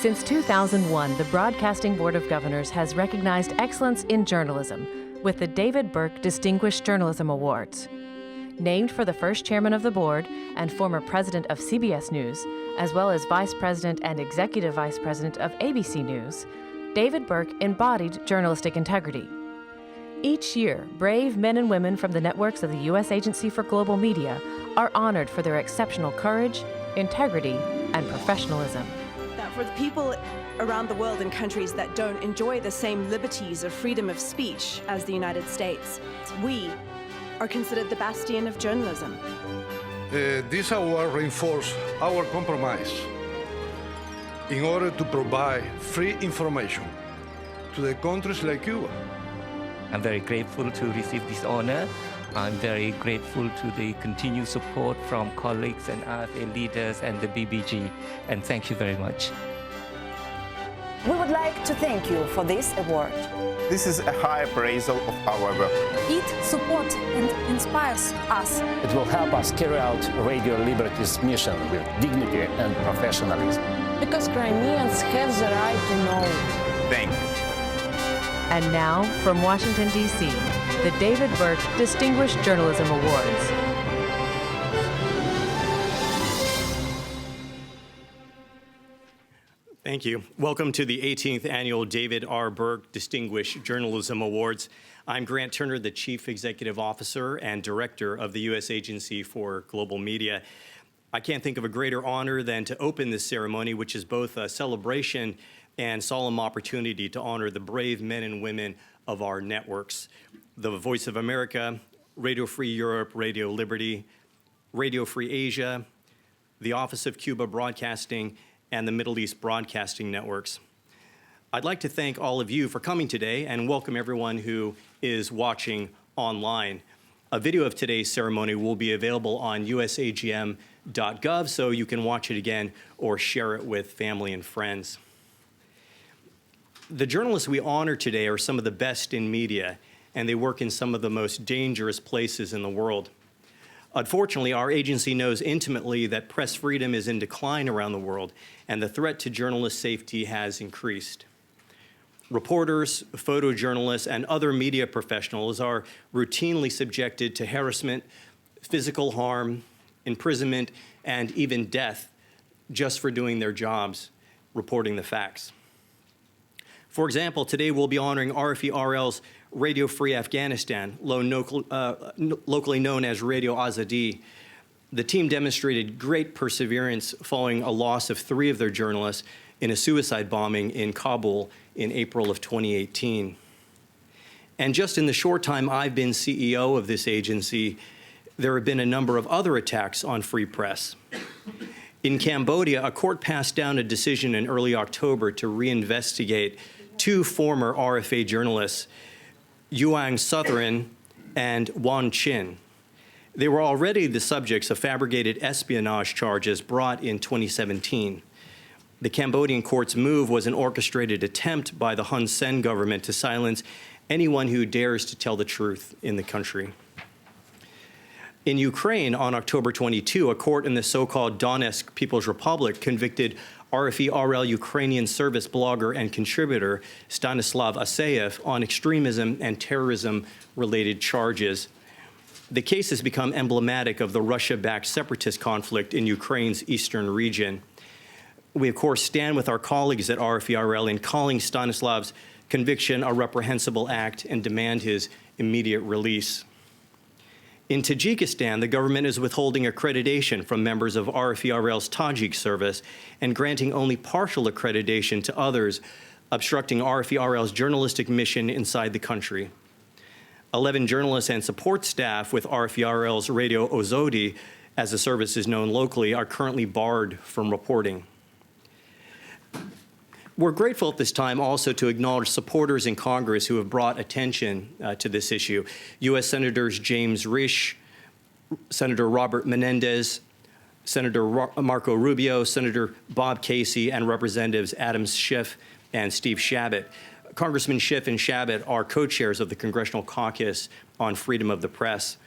Since 2001, the Broadcasting Board of Governors has recognized excellence in journalism with the David Burke Distinguished Journalism Awards. Named for the first chairman of the board and former president of CBS News, as well as vice president and executive vice president of ABC News, David Burke embodied journalistic integrity. Each year, brave men and women from the networks of the U.S. Agency for Global Media are honored for their exceptional courage, integrity, and professionalism. For the people around the world in countries that don't enjoy the same liberties or freedom of speech as the United States, we are considered the bastion of journalism. This award reinforces our compromise in order to provide free information to the countries like Cuba. I'm very grateful to receive this honor. I'm very grateful to the continued support from colleagues and RFA leaders and the BBG, and thank you very much. We would like to thank you for this award. This is a high appraisal of our work. It supports and inspires us. It will help us carry out Radio Liberty's mission with dignity and professionalism. Because Crimeans have the right to know. Thank you. And now, from Washington, D.C., the David Burke Distinguished Journalism Awards. Thank you. Welcome to the 18th Annual David R. Burke Distinguished Journalism Awards. I'm Grant Turner, the Chief Executive Officer and Director of the U.S. Agency for Global Media. I can't think of a greater honor than to open this ceremony, which is both a celebration and solemn opportunity to honor the brave men and women of our networks. The Voice of America, Radio Free Europe, Radio Liberty, Radio Free Asia, the Office of Cuba Broadcasting, and the Middle East Broadcasting Networks. I'd like to thank all of you for coming today and welcome everyone who is watching online. A video of today's ceremony will be available on USAGM.gov, so you can watch it again or share it with family and friends. The journalists we honor today are some of the best in media, and they work in some of the most dangerous places in the world. Unfortunately, our agency knows intimately that press freedom is in decline around the world, and the threat to journalist safety has increased. Reporters, photojournalists, and other media professionals are routinely subjected to harassment, physical harm, imprisonment, and even death just for doing their jobs, reporting the facts. For example, today we'll be honoring RFE-RL's Radio Free Afghanistan, locally known as Radio Azadi. The team demonstrated great perseverance following a loss of 3 of their journalists in a suicide bombing in Kabul in April of 2018. And just in the short time I've been CEO of this agency, there have been a number of other attacks on free press. In Cambodia, a court passed down a decision in early October to reinvestigate 2 former RFA journalists, Yuang Southern and Wan Chin. They were already the subjects of fabricated espionage charges brought in 2017. The Cambodian court's move was an orchestrated attempt by the Hun Sen government to silence anyone who dares to tell the truth in the country. In Ukraine, on October 22, a court in the so-called Donetsk People's Republic convicted RFE-RL Ukrainian service blogger and contributor Stanislav Asayev on extremism and terrorism-related charges. The case has become emblematic of the Russia-backed separatist conflict in Ukraine's eastern region. We, of course, stand with our colleagues at RFE-RL in calling Stanislav's conviction a reprehensible act and demand his immediate release. In Tajikistan, the government is withholding accreditation from members of RFE-RL's Tajik service and granting only partial accreditation to others, obstructing RFE-RL's journalistic mission inside the country. 11 journalists and support staff with RFE-RL's Radio Ozodi, as the service is known locally, are currently barred from reporting. We're grateful at this time also to acknowledge supporters in Congress who have brought attention to this issue. U.S. Senators James Risch, Senator Robert Menendez, Senator Marco Rubio, Senator Bob Casey, and Representatives Adam Schiff and Steve Chabot. Congressman Schiff and Chabot are co-chairs of the Congressional Caucus on Freedom of the Press.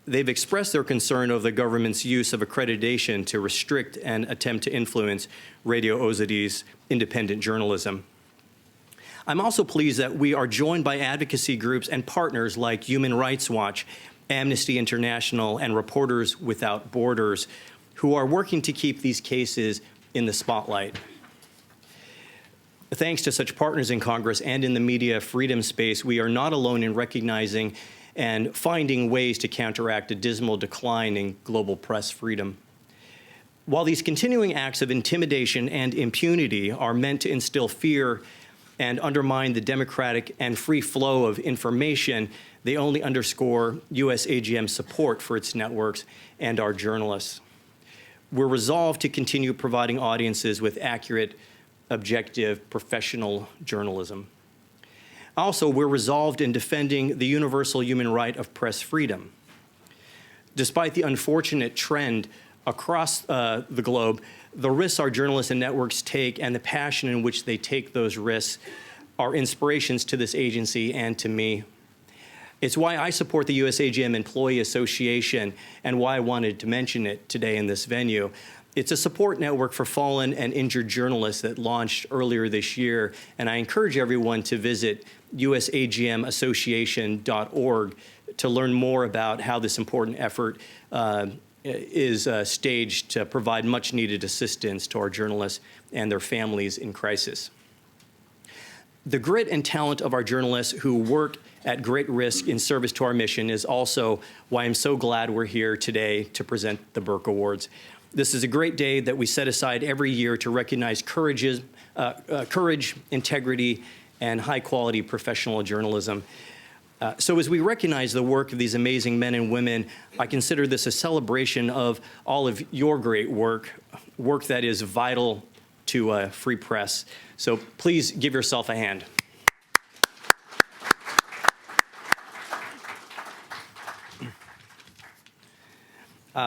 they've expressed their concern over the government's use of accreditation to restrict and attempt to influence Radio OZD's independent journalism. I'm also pleased that we are joined by advocacy groups and partners like Human Rights Watch, Amnesty International, and Reporters Without Borders, who are working to keep these cases in the spotlight. Thanks to such partners in Congress and in the media freedom space, we are not alone in recognizing and finding ways to counteract a dismal decline in global press freedom. While these continuing acts of intimidation and impunity are meant to instill fear and undermine the democratic and free flow of information, they only underscore USAGM's support for its networks and our journalists. We're resolved to continue providing audiences with accurate, objective, professional journalism. Also, we're resolved in defending the universal human right of press freedom. Despite the unfortunate trend across the globe, the risks our journalists and networks take and the passion in which they take those risks are inspirations to this agency and to me. It's why I support the USAGM Employee Association and why I wanted to mention it today in this venue. It's a support network for fallen and injured journalists that launched earlier this year, and I encourage everyone to visit usagmassociation.org to learn more about how this important effort is staged to provide much-needed assistance to our journalists and their families in crisis. The grit and talent of our journalists who work at great risk in service to our mission is also why I'm so glad we're here today to present the Burke Awards. This is a great day that we set aside every year to recognize courage, integrity, and high-quality professional journalism. So as we recognize the work of these amazing men and women, I consider this a celebration of all of your great work that is vital to a free press. So please give yourself a hand.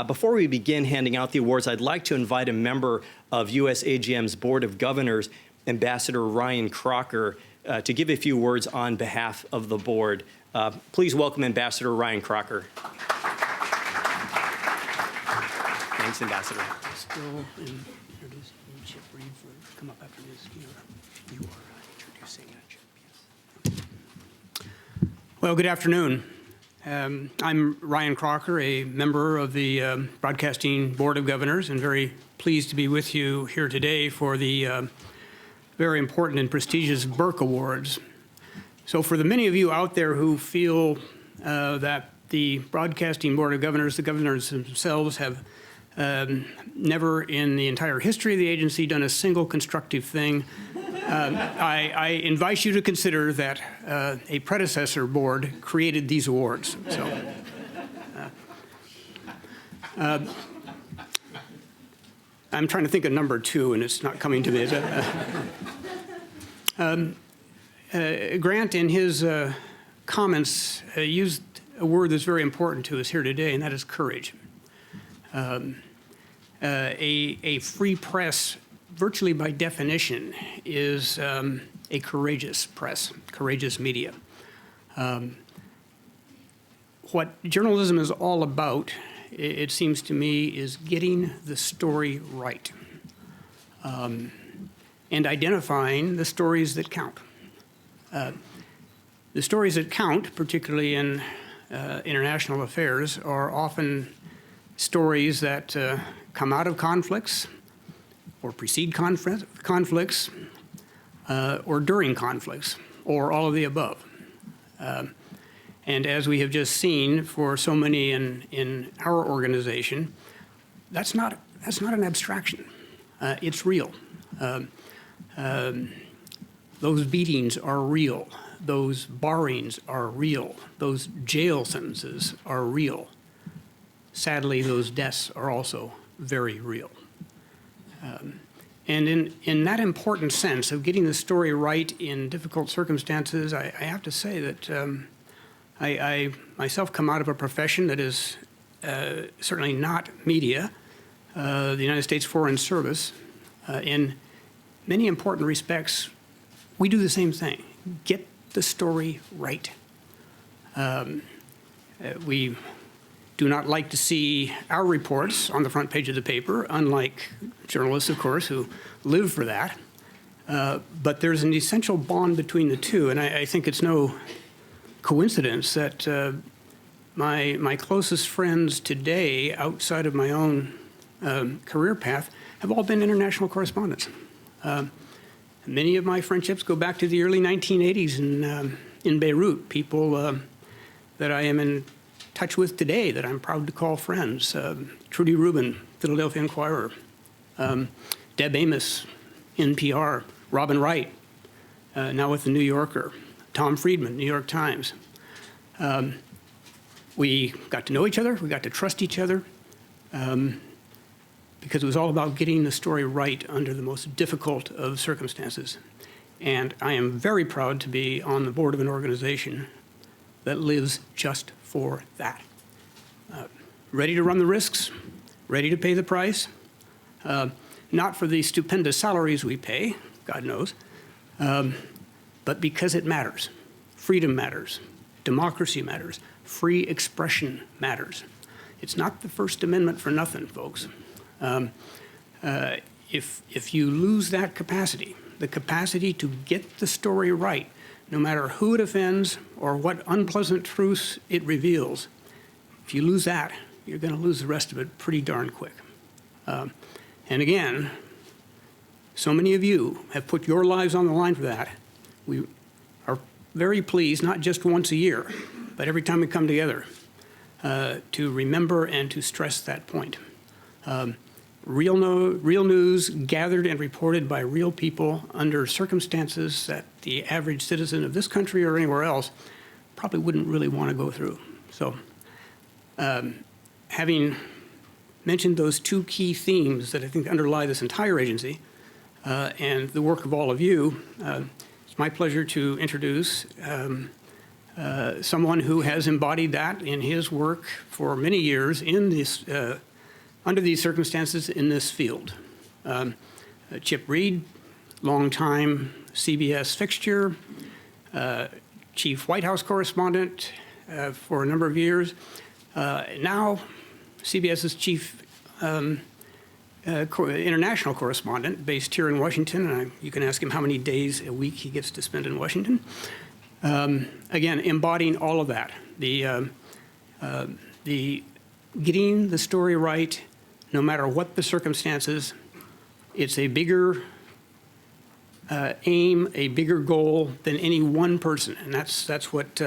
Before we begin handing out the awards, I'd like to invite a member of USAGM's Board of Governors, Ambassador Ryan Crocker, to give a few words on behalf of the board. Please welcome Ambassador Ryan Crocker. Thanks, Ambassador. Still introducing Chip Reid for come up after this. You are introducing Chip. Yes. Well, good afternoon. I'm Ryan Crocker, a member of the Broadcasting Board of Governors, and very pleased to be with you here today for the very important and prestigious Burke Awards. So for the many of you out there who feel that the Broadcasting Board of Governors, the governors themselves, have never in the entire history of the agency done a single constructive thing, I invite you to consider that a predecessor board created these awards. So, I'm trying to think of number 2, and it's not coming to me. Grant, in his comments, used a word that's very important to us here today, and that is courage. A free press, virtually by definition, is a courageous press, courageous media. What journalism is all about, it seems to me, is getting the story right and identifying the stories that count. The stories that count, particularly in international affairs, are often stories that come out of conflicts or precede conflicts or during conflicts, or all of the above. And as we have just seen for so many in our organization, that's not an abstraction. It's real. Those beatings are real. Those barrings are real. Those jail sentences are real. Sadly, those deaths are also very real. And in that important sense of getting the story right in difficult circumstances, I have to say that I myself come out of a profession that is certainly not media, the United States Foreign Service. In many important respects, we do the same thing. Get the story right. We do not like to see our reports on the front page of the paper, unlike journalists, of course, who live for that. But there's an essential bond between the two, and I think it's no coincidence that my closest friends today, outside of my own career path, have all been international correspondents. Many of my friendships go back to the early 1980s in Beirut, people that I am in touch with today that I'm proud to call friends. Trudy Rubin, Philadelphia Inquirer, Deb Amos, NPR, Robin Wright, now with the New Yorker, Tom Friedman, New York Times. We got to know each other, we got to trust each other, because it was all about getting the story right under the most difficult of circumstances. And I am very proud to be on the board of an organization that lives just for that. Ready to run the risks, ready to pay the price, not for the stupendous salaries we pay, God knows, but because it matters. Freedom matters, democracy matters, free expression matters. It's not the First Amendment for nothing, folks. If you lose that capacity, the capacity to get the story right, no matter who it offends or what unpleasant truths it reveals, if you lose that, you're going to lose the rest of it pretty darn quick. And again, so many of you have put your lives on the line for that. We are very pleased, not just once a year, but every time we come together, to remember and to stress that point. Real news gathered and reported by real people under circumstances that the average citizen of this country or anywhere else probably wouldn't really want to go through. So having mentioned those two key themes that I think underlie this entire agency and the work of all of you, it's my pleasure to introduce someone who has embodied that in his work for many years in this under these circumstances in this field. Chip Reid, longtime CBS fixture, chief White House correspondent for a number of years, now CBS's chief international correspondent based here in Washington. And you can ask him how many days a week he gets to spend in Washington. Again, embodying all of that, the getting the story right, no matter what the circumstances. It's a bigger aim, a bigger goal than any one person. And that's what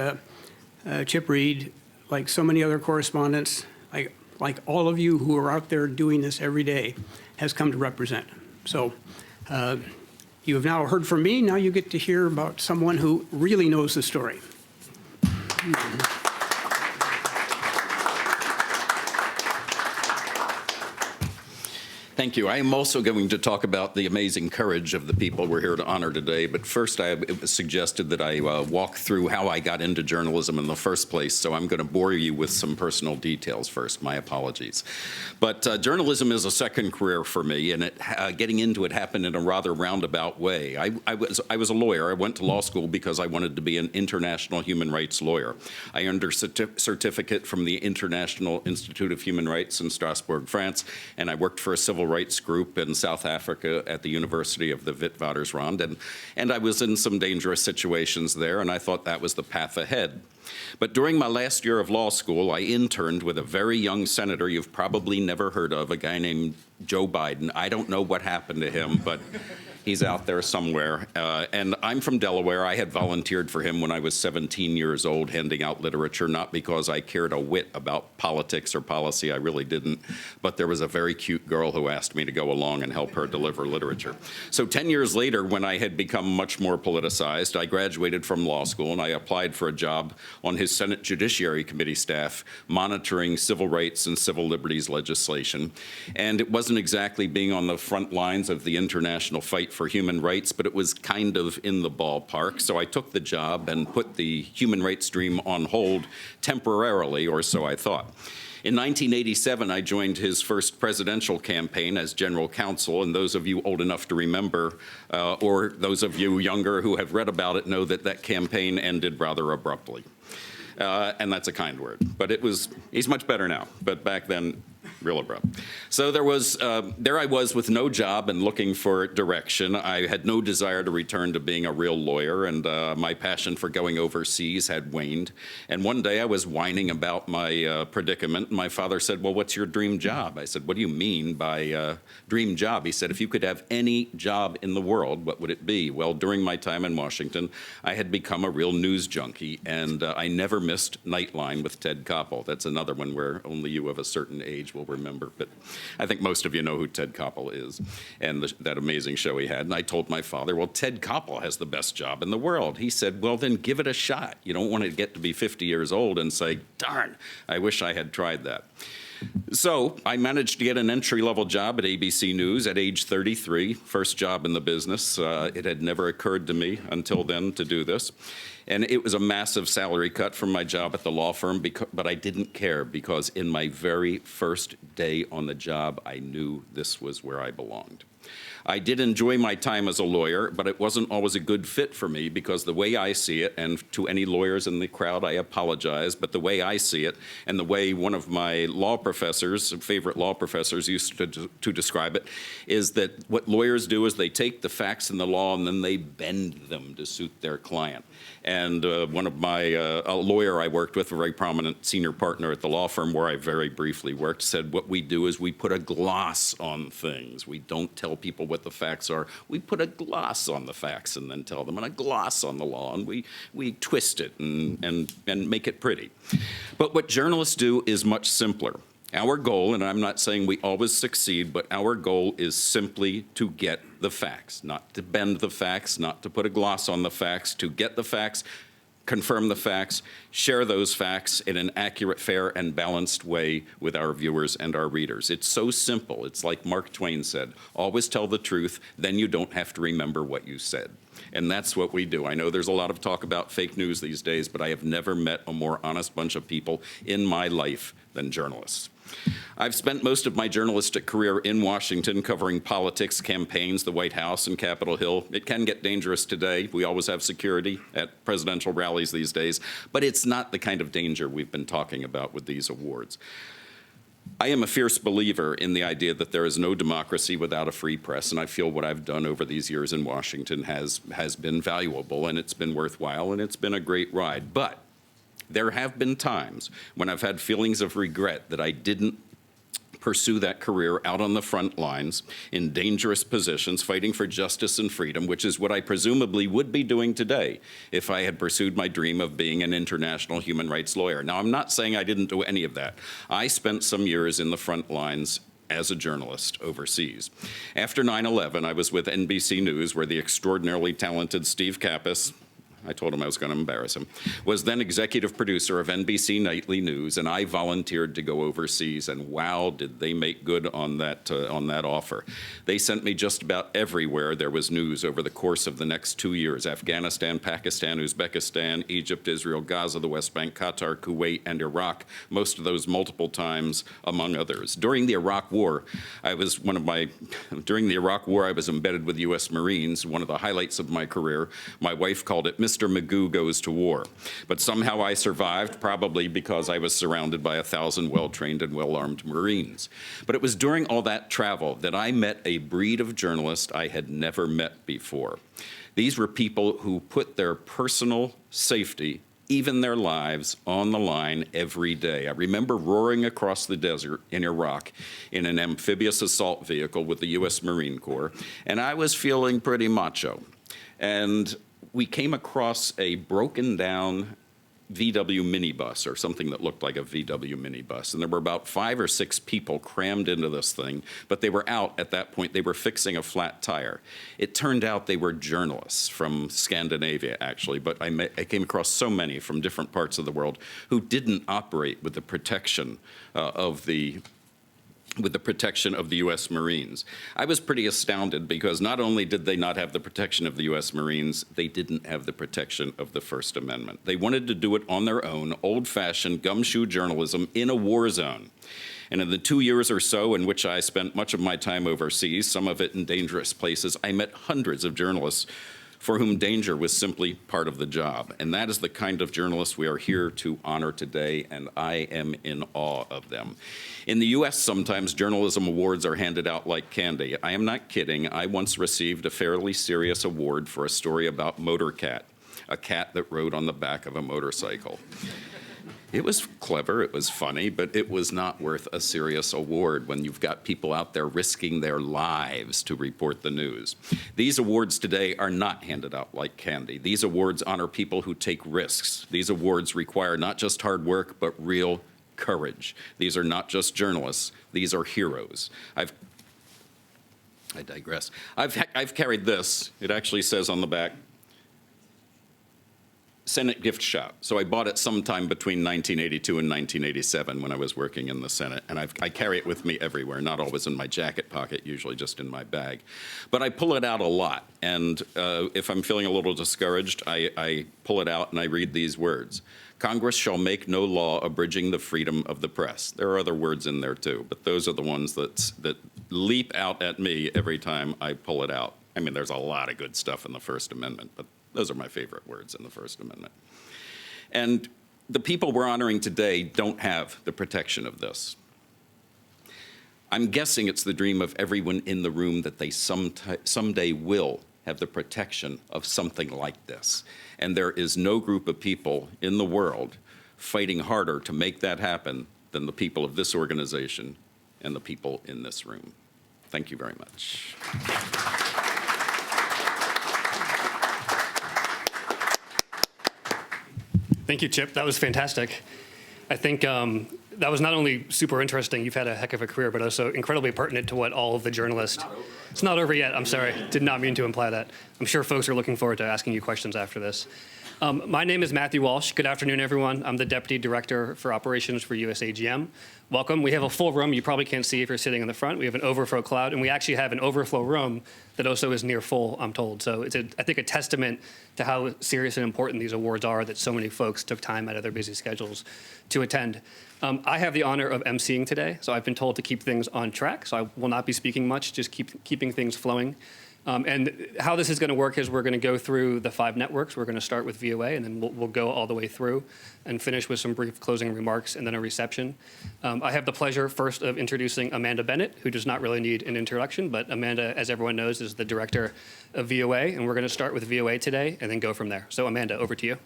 Chip Reid, like so many other correspondents, like all of you who are out there doing this every day, has come to represent. So you have now heard from me. Now you get to hear about someone who really knows the story. Thank you. I am also going to talk about the amazing courage of the people we're here to honor today. But first, it was suggested that I walk through how I got into journalism in the first place. So I'm going to bore you with some personal details first. My apologies. But journalism is a second career for me, and getting into it happened in a rather roundabout way. I was a lawyer. I went to law school because I wanted to be an international human rights lawyer. I earned a certificate from the International Institute of Human Rights in Strasbourg, France, and I worked for a civil rights group in South Africa at the University of the Witwatersrand, and I was in some dangerous situations there, and I thought that was the path ahead. But during my last year of law school, I interned with a very young senator you've probably never heard of, a guy named Joe Biden. I don't know what happened to him, but he's out there somewhere. And I'm from Delaware. I had volunteered for him when I was 17 years old, handing out literature, not because I cared a whit about politics or policy. I really didn't. But there was a very cute girl who asked me to go along and help her deliver literature. So 10 years later, when I had become much more politicized, I graduated from law school, and I applied for a job on his Senate Judiciary Committee staff, monitoring civil rights and civil liberties legislation. And it wasn't exactly being on the front lines of the international fight for human rights, but it was kind of in the ballpark. So I took the job and put the human rights dream on hold temporarily, or so I thought. In 1987, I joined his first presidential campaign as general counsel, and those of you old enough to remember, or those of you younger who have read about it, know that that campaign ended rather abruptly. And that's a kind word. But he's much better now. But back then, real abrupt. So there I was with no job and looking for direction. I had no desire to return to being a real lawyer, and my passion for going overseas had waned. And one day I was whining about my predicament, and my father said, well, what's your dream job? I said, what do you mean by dream job? He said, if you could have any job in the world, what would it be? Well, during my time in Washington, I had become a real news junkie, and I never missed Nightline with Ted Koppel. That's another one where only you of a certain age will remember, but I think most of you know who Ted Koppel is and that amazing show he had. And I told my father, well, Ted Koppel has the best job in the world. He said, well, then give it a shot. You don't want to get to be 50 years old and say, darn, I wish I had tried that. So I managed to get an entry-level job at ABC News at age 33, first job in the business. It had never occurred to me until then to do this. And it was a massive salary cut from my job at the law firm, but I didn't care because in my very first day on the job, I knew this was where I belonged. I did enjoy my time as a lawyer, but it wasn't always a good fit for me because the way I see it, and to any lawyers in the crowd, I apologize, but the way I see it and the way one of my law professors, favorite law professors, used to describe it, is that what lawyers do is they take the facts in the law and then they bend them to suit their client. And one of my, a lawyer I worked with, a very prominent senior partner at the law firm where I very briefly worked, said what we do is we put a gloss on things. We don't tell people what the facts are. We put a gloss on the facts and then tell them, and a gloss on the law, and we twist it and make it pretty. But what journalists do is much simpler. Our goal, and I'm not saying we always succeed, but our goal is simply to get the facts, not to bend the facts, not to put a gloss on the facts, to get the facts, confirm the facts, share those facts in an accurate, fair, and balanced way with our viewers and our readers. It's so simple. It's like Mark Twain said, always tell the truth, then you don't have to remember what you said. And that's what we do. I know there's a lot of talk about fake news these days, but I have never met a more honest bunch of people in my life than journalists. I've spent most of my journalistic career in Washington covering politics, campaigns, the White House, and Capitol Hill. It can get dangerous today. We always have security at presidential rallies these days, but it's not the kind of danger we've been talking about with these awards. I am a fierce believer in the idea that there is no democracy without a free press, and I feel what I've done over these years in Washington has been valuable, and it's been worthwhile, and it's been a great ride. But there have been times when I've had feelings of regret that I didn't pursue that career out on the front lines in dangerous positions, fighting for justice and freedom, which is what I presumably would be doing today if I had pursued my dream of being an international human rights lawyer. Now, I'm not saying I didn't do any of that. I spent some years in the front lines as a journalist overseas. After 9/11, I was with NBC News, where the extraordinarily talented Steve Kappas, I told him I was going to embarrass him, was then executive producer of NBC Nightly News, and I volunteered to go overseas, and wow, did they make good on that offer. They sent me just about everywhere there was news over the course of the next 2 years: Afghanistan, Pakistan, Uzbekistan, Egypt, Israel, Gaza, the West Bank, Qatar, Kuwait, and Iraq, most of those multiple times, among others. During the Iraq War, I was embedded with U.S. Marines, one of the highlights of my career. My wife called it Mr. Magoo Goes to War. But somehow I survived, probably because I was surrounded by 1,000 well-trained and well-armed Marines. But it was during all that travel that I met a breed of journalists I had never met before. These were people who put their personal safety, even their lives, on the line every day. I remember roaring across the desert in Iraq in an amphibious assault vehicle with the U.S. Marine Corps, and I was feeling pretty macho. And we came across a broken down VW minibus, or something that looked like a VW minibus. And there were about 5 or 6 people crammed into this thing, but they were out at that point. They were fixing a flat tire. It turned out they were journalists from Scandinavia, actually, but I came across so many from different parts of the world who didn't operate with the protection of the U.S. Marines. I was pretty astounded because not only did they not have the protection of the U.S. Marines, they didn't have the protection of the First Amendment. They wanted to do it on their own, old-fashioned gumshoe journalism in a war zone. And in the 2 years or so in which I spent much of my time overseas, some of it in dangerous places, I met hundreds of journalists for whom danger was simply part of the job. And that is the kind of journalists we are here to honor today, and I am in awe of them. In the U.S., sometimes journalism awards are handed out like candy. I am not kidding. I once received a fairly serious award for a story about Motorcat, a cat that rode on the back of a motorcycle. It was clever, it was funny, but it was not worth a serious award when you've got people out there risking their lives to report the news. These awards today are not handed out like candy. These awards honor people who take risks. These awards require not just hard work, but real courage. These are not just journalists, these are heroes. I digress. I've carried this. It actually says on the back, Senate gift shop. So I bought it sometime between 1982 and 1987 when I was working in the Senate, and I carry it with me everywhere, not always in my jacket pocket, usually just in my bag. But I pull it out a lot, and if I'm feeling a little discouraged, I pull it out and I read these words. Congress shall make no law abridging the freedom of the press. There are other words in there too, but those are the ones that leap out at me every time I pull it out. I mean, there's a lot of good stuff in the First Amendment, but those are my favorite words in the First Amendment. And the people we're honoring today don't have the protection of this. I'm guessing it's the dream of everyone in the room that they someday will have the protection of something like this. And there is no group of people in the world fighting harder to make that happen than the people of this organization and the people in this room. Thank you very much. Thank you, Chip. That was fantastic. I think that was not only super interesting, you've had a heck of a career, but also incredibly pertinent to what all of the journalists... It's not over yet, I'm sorry. Did not mean to imply that. I'm sure folks are looking forward to asking you questions after this. My name is Matthew Walsh. Good afternoon, everyone. I'm the Deputy Director for Operations for USAGM. Welcome. We have a full room. You probably can't see if you're sitting in the front. We have an overflow cloud, and we actually have an overflow room that also is near full, I'm told. So it's, I think, a testament to how serious and important these awards are that so many folks took time out of their busy schedules to attend. I have the honor of emceeing today, so I've been told to keep things on track, so I will not be speaking much, just keeping things flowing. And how this is going to work is we're going to go through the 5 networks. We're going to start with VOA, and then we'll go all the way through and finish with some brief closing remarks and then a reception. I have the pleasure first of introducing Amanda Bennett, who does not really need an introduction, but Amanda, as everyone knows, is the director of VOA, and we're going to start with VOA today and then go from there. So Amanda, over to you.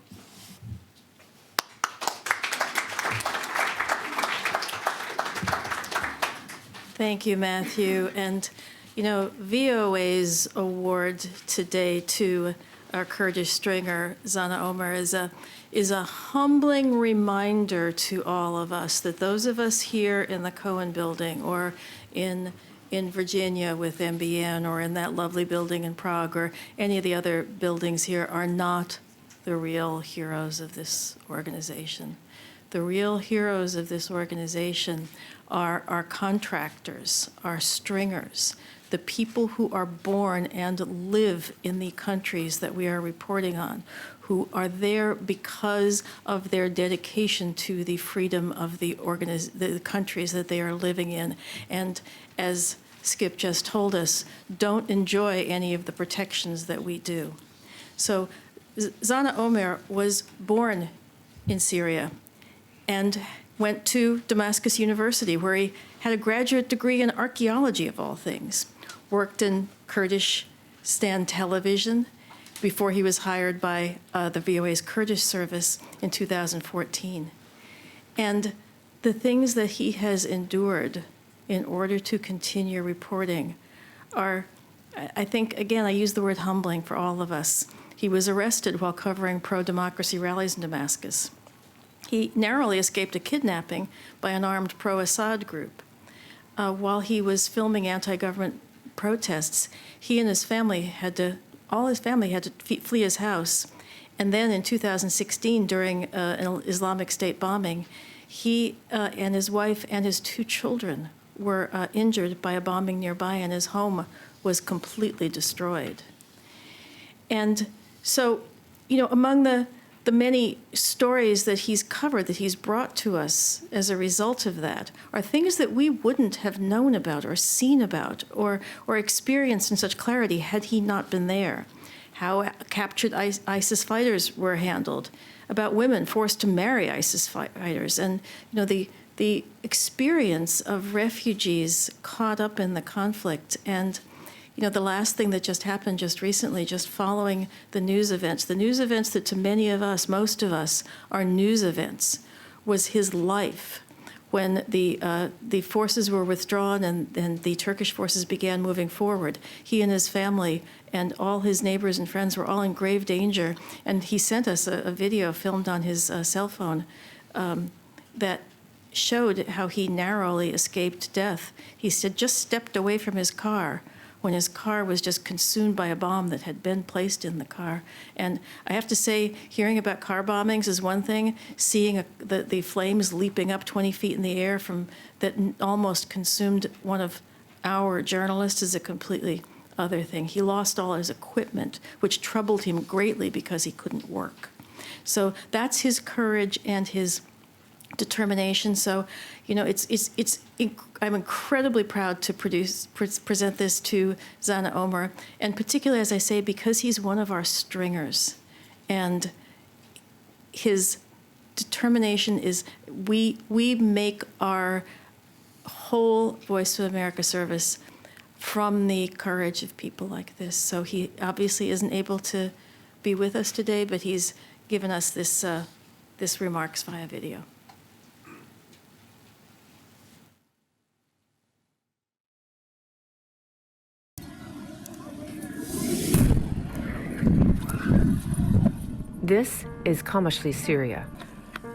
Thank you, Matthew. And you know, VOA's award today to our Kurdish stringer, Zana Omer, is a humbling reminder to all of us that those of us here in the Cohen building or in Virginia with MBN or in that lovely building in Prague or any of the other buildings here are not the real heroes of this organization. The real heroes of this organization are our contractors, our stringers, the people who are born and live in the countries that we are reporting on, who are there because of their dedication to the freedom of the countries that they are living in. And as Skip just told us, don't enjoy any of the protections that we do. So Zana Omer was born in Syria and went to Damascus University, where he had a graduate degree in archaeology, of all things. Worked in Kurdish Stan television before he was hired by the VOA's Kurdish service in 2014. And the things that he has endured in order to continue reporting are, I think, again, I use the word humbling for all of us. He was arrested while covering pro-democracy rallies in Damascus. He narrowly escaped a kidnapping by an armed pro-Assad group. While he was filming anti-government protests, he and his family all his family had to flee his house. And then in 2016, during an Islamic State bombing, he and his wife and his 2 children were injured by a bombing nearby, and his home was completely destroyed. And so, you know, among the many stories that he's covered, that he's brought to us as a result of that, are things that we wouldn't have known about or seen about or experienced in such clarity had he not been there. how captured ISIS fighters were handled, about women forced to marry ISIS fighters, and the experience of refugees caught up in the conflict. And the last thing that just happened just recently, just following the news events that to many of us, most of us, are news events, was his life. When the forces were withdrawn and the Turkish forces began moving forward, he and his family and all his neighbors and friends were all in grave danger. And he sent us a video filmed on his cell phone that showed how he narrowly escaped death. He said just stepped away from his car when his car was just consumed by a bomb that had been placed in the car. And I have to say, hearing about car bombings is one thing. Seeing the flames leaping up 20 feet in the air that almost consumed one of our journalists is a completely other thing. He lost all his equipment, which troubled him greatly because he couldn't work. So that's his courage and his determination. So, I'm incredibly proud to present this to Zana Omer, and particularly, as I say, because he's one of our stringers, and his determination is we make our whole Voice of America service from the courage of people like this. So he obviously isn't able to be with us today, but he's given us this remarks via video. This is Qamishli, Syria.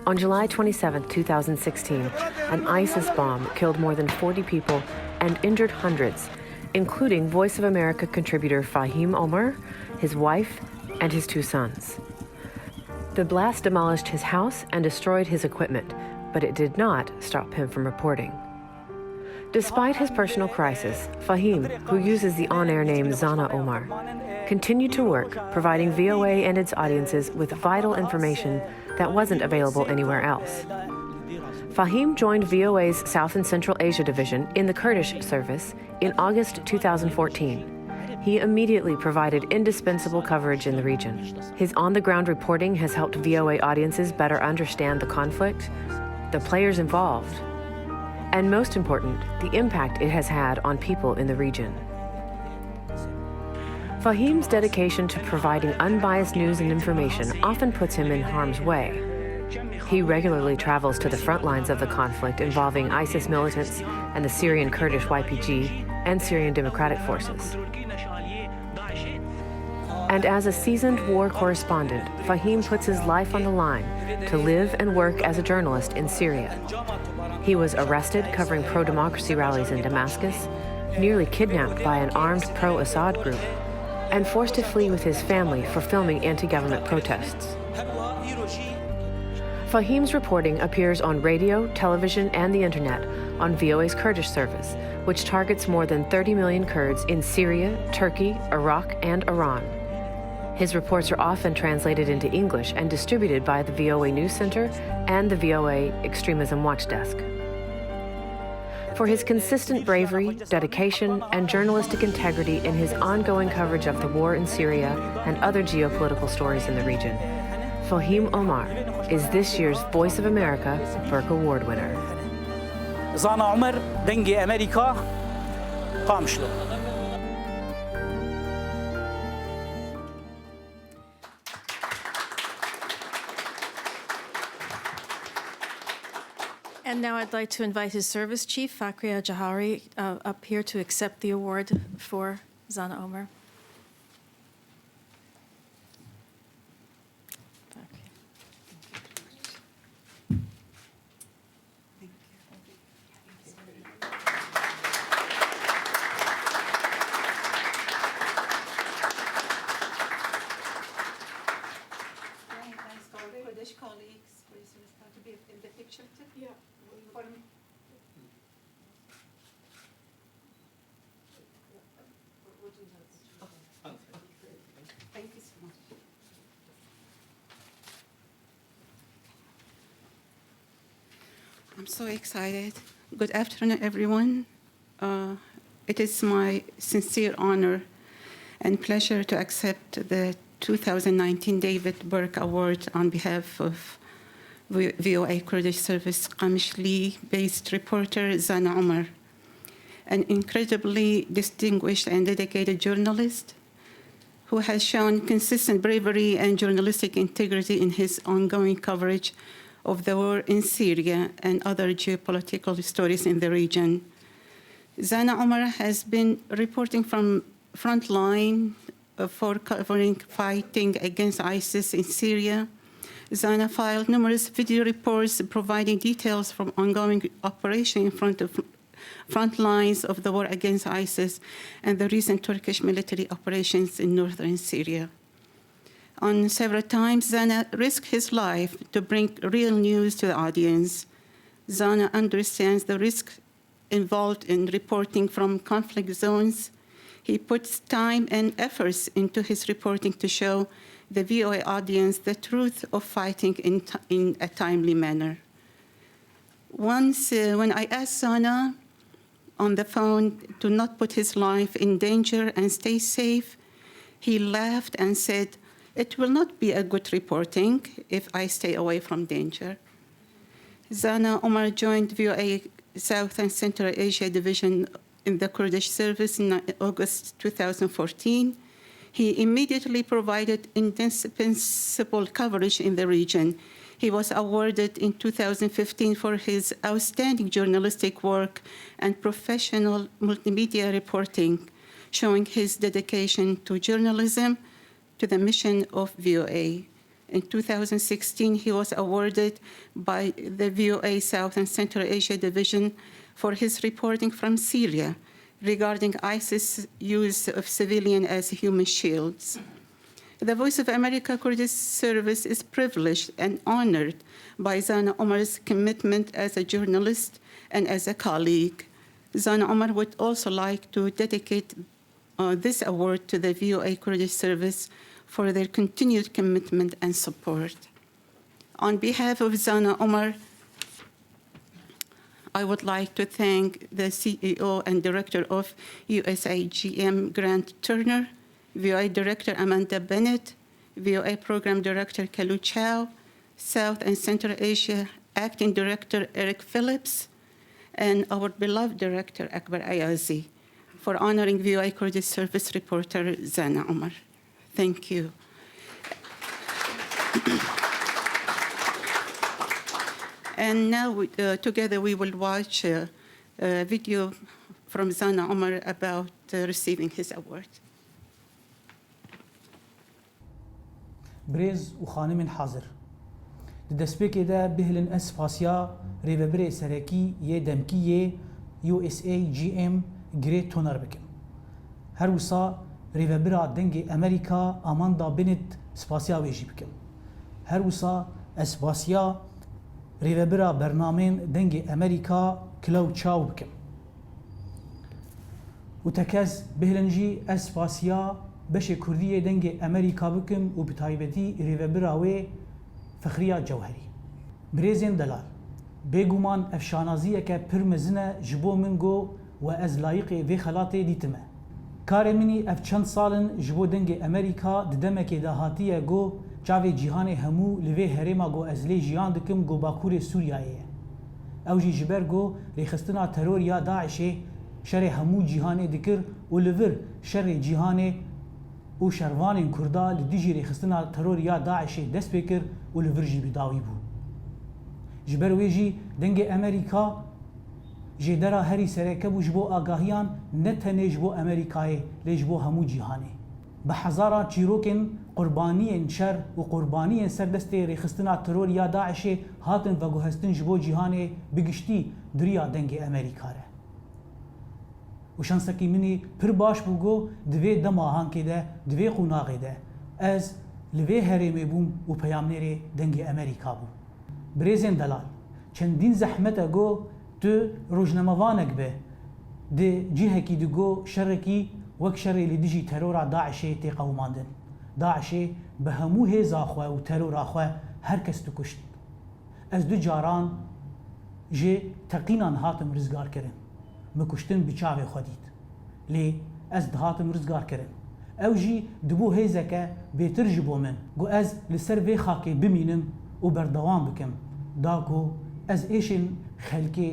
On July 27, 2016, an ISIS bomb killed more than 40 people and injured hundreds, including Voice of America contributor Fahim Omar, his wife, and his 2 sons. The blast demolished his house and destroyed his equipment, but it did not stop him from reporting. Despite his personal crisis, Fahim, who uses the on-air name Zana Omar, continued to work, providing VOA and its audiences with vital information that wasn't available anywhere else. Fahim joined VOA's South and Central Asia division in the Kurdish service in August 2014. He immediately provided indispensable coverage in the region. His on-the-ground reporting has helped VOA audiences better understand the conflict, the players involved, and most important, the impact it has had on people in the region. Fahim's dedication to providing unbiased news and information often puts him in harm's way. He regularly travels to the front lines of the conflict involving ISIS militants and the Syrian Kurdish YPG and Syrian Democratic Forces. And as a seasoned war correspondent, Fahim puts his life on the line to live and work as a journalist in Syria. He was arrested covering pro-democracy rallies in Damascus, nearly kidnapped by an armed pro-Assad group, and forced to flee with his family for filming anti-government protests. Fahim's reporting appears on radio, television, and the internet on VOA's Kurdish service, which targets more than 30 million Kurds in Syria, Turkey, Iraq, and Iran. His reports are often translated into English and distributed by the VOA News Center and the VOA Extremism Watch Desk. For his consistent bravery, dedication, and journalistic integrity in his ongoing coverage of the war in Syria and other geopolitical stories in the region, Fahim Omar is this year's Voice of America Burke Award winner. Zana Omar, Dengi Amerika, Qamishli. And now I'd like to invite his service chief, Fakria Jahari, up here to accept the award for Zana Omar. I'm so excited. Good afternoon, everyone. It is my sincere honor and pleasure to accept the 2019 David Burke Award on behalf of VOA Kurdish Service Qamishli-based reporter Zana Omar, an incredibly distinguished and dedicated journalist who has shown consistent bravery and journalistic integrity in his ongoing coverage of the war in Syria and other geopolitical stories in the region. Zana Omar has been reporting from frontline for covering fighting against ISIS in Syria. Zana filed numerous video reports providing details from ongoing operation in front lines of the war against ISIS and the recent Turkish military operations in northern Syria. On several times, Zana risked his life to bring real news to the audience. Zana understands the risk involved in reporting from conflict zones. He puts time and efforts into his reporting to show the VOA audience the truth of fighting in a timely manner. Once, when I asked Zana on the phone to not put his life in danger and stay safe, he laughed and said, "It will not be a good reporting if I stay away from danger." Zana Omar joined VOA South and Central Asia Division in the Kurdish Service in August 2014. He immediately provided indispensable coverage in the region. He was awarded in 2015 for his outstanding journalistic work and professional multimedia reporting, showing his dedication to journalism, to the mission of VOA. In 2016, he was awarded by the VOA South and Central Asia Division for his reporting from Syria regarding ISIS use of civilians as human shields. The Voice of America Kurdish Service is privileged and honored by Zana Omar's commitment as a journalist and as a colleague. Zana Omar would also like to dedicate this award to the VOA Kurdish Service for their continued commitment and support. On behalf of Zana Omar, I would like to thank the CEO and Director of USAGM, Grant Turner, VOA Director Amanda Bennett, VOA Program Director Kalu Chow, South and Central Asia Acting Director Eric Phillips, and our beloved Director Akbar Ayazi for honoring VOA Kurdish Service reporter Zana Omar. Thank you. And now, together, we will watch a video from Zana Omar about receiving his award. بريز وخانم حاضر دسبيكي دا بهلن اسفاسيا ريفبري سركي يدمكي USAGM جريت تونر بكن هروسا ريفبرا دنجي امريكا اماندا بنت سباسيا ويجي بكن هروسا اسفاسيا ريفبرا برنامين دنجي امريكا كلو تشاو بكن وتكز بهلنجي اسفاسيا بش كردية دنجي أمريكا بكم وبتايبتي ريفبراوي فخرية جوهري بريزين دلال بيغومان افشانازية كبرمزنة جبو منغو وأز لايقي في خلاتي ديتمه كاري مني اف چند سالن جبو دنجي أمريكا ددمكي داهاتية جو جاوي جيهاني همو لوي هريما جو ازلي جيان دكم جو باكور سوريايي او جي جبر جو ريخستنا ترور يا داعشي شر همو جيهاني دكر ولفر شر جيهاني و شروان کردا لدیجی ریخستنا ترور یا داعش دست بکر و لورجی بداوی بو. جبر ویجی دنگ امریکا جدرا هری سرکه بو جبو آگاهیان نتنه جبو امریکای لجبو همو جهانی. به هزارا چیروکن قربانی شر و قربانی سر دست ریخستنا ترور یا داعش هاتن و گوهستن جبو جهانی بگشتی دریا دنگ امریکاره. و شانسکی منی پر باش بوگو دوی دماهان که ده دوی قناغی ده از لوی هرمی بوم و پیامنری دنگ امریکا بوم بریزن دلال چندین زحمت گو تو روزنامه‌وانک به ده جهه کی دگو شرکی وک شری لدیجی ترور داعش تی قوماندن داعش به همو هزا خو و ترور خو هر کس تو کشت از دو جاران جه تقینان هاتم رزگار کرن مکشتن بچاوی خودید لی از دهاتم رزگار کرن ئەو ژی دبوو هێزەکە بێتر ji بۆ من گو ez li ser vê xakê bimînim û berdewam bikim da ku ez êşên xelkê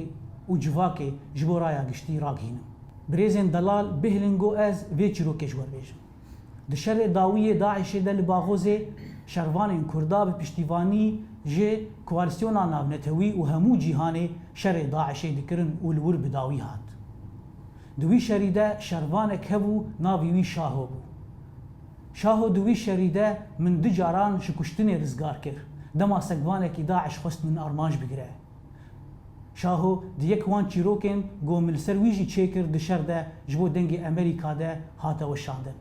û civakê ji bo raya giştî ragihînim. Birêzên delal bihîlin got ez vê çîrokê ji werbêjim. Di şerê dawiyê Daişê de li Baxozê şervanên Kurda bi piştîvanî ji koalîsyona navnetewî û hemû cîhanê şerê Daişê dikirin û li wir bi dawî hat. Di wî şerî de şervanek hebû navî wî Şaho bû. Şaho di wî şerî de min di caran ji kuştinê rizgar kir. Dema sekvanekî Daeş xwest min armanj bigire. Şaho di yek wan çîrokên got min li ser wî jî çêkir di şer de ji bo dengê Amerîka de hate weşandin.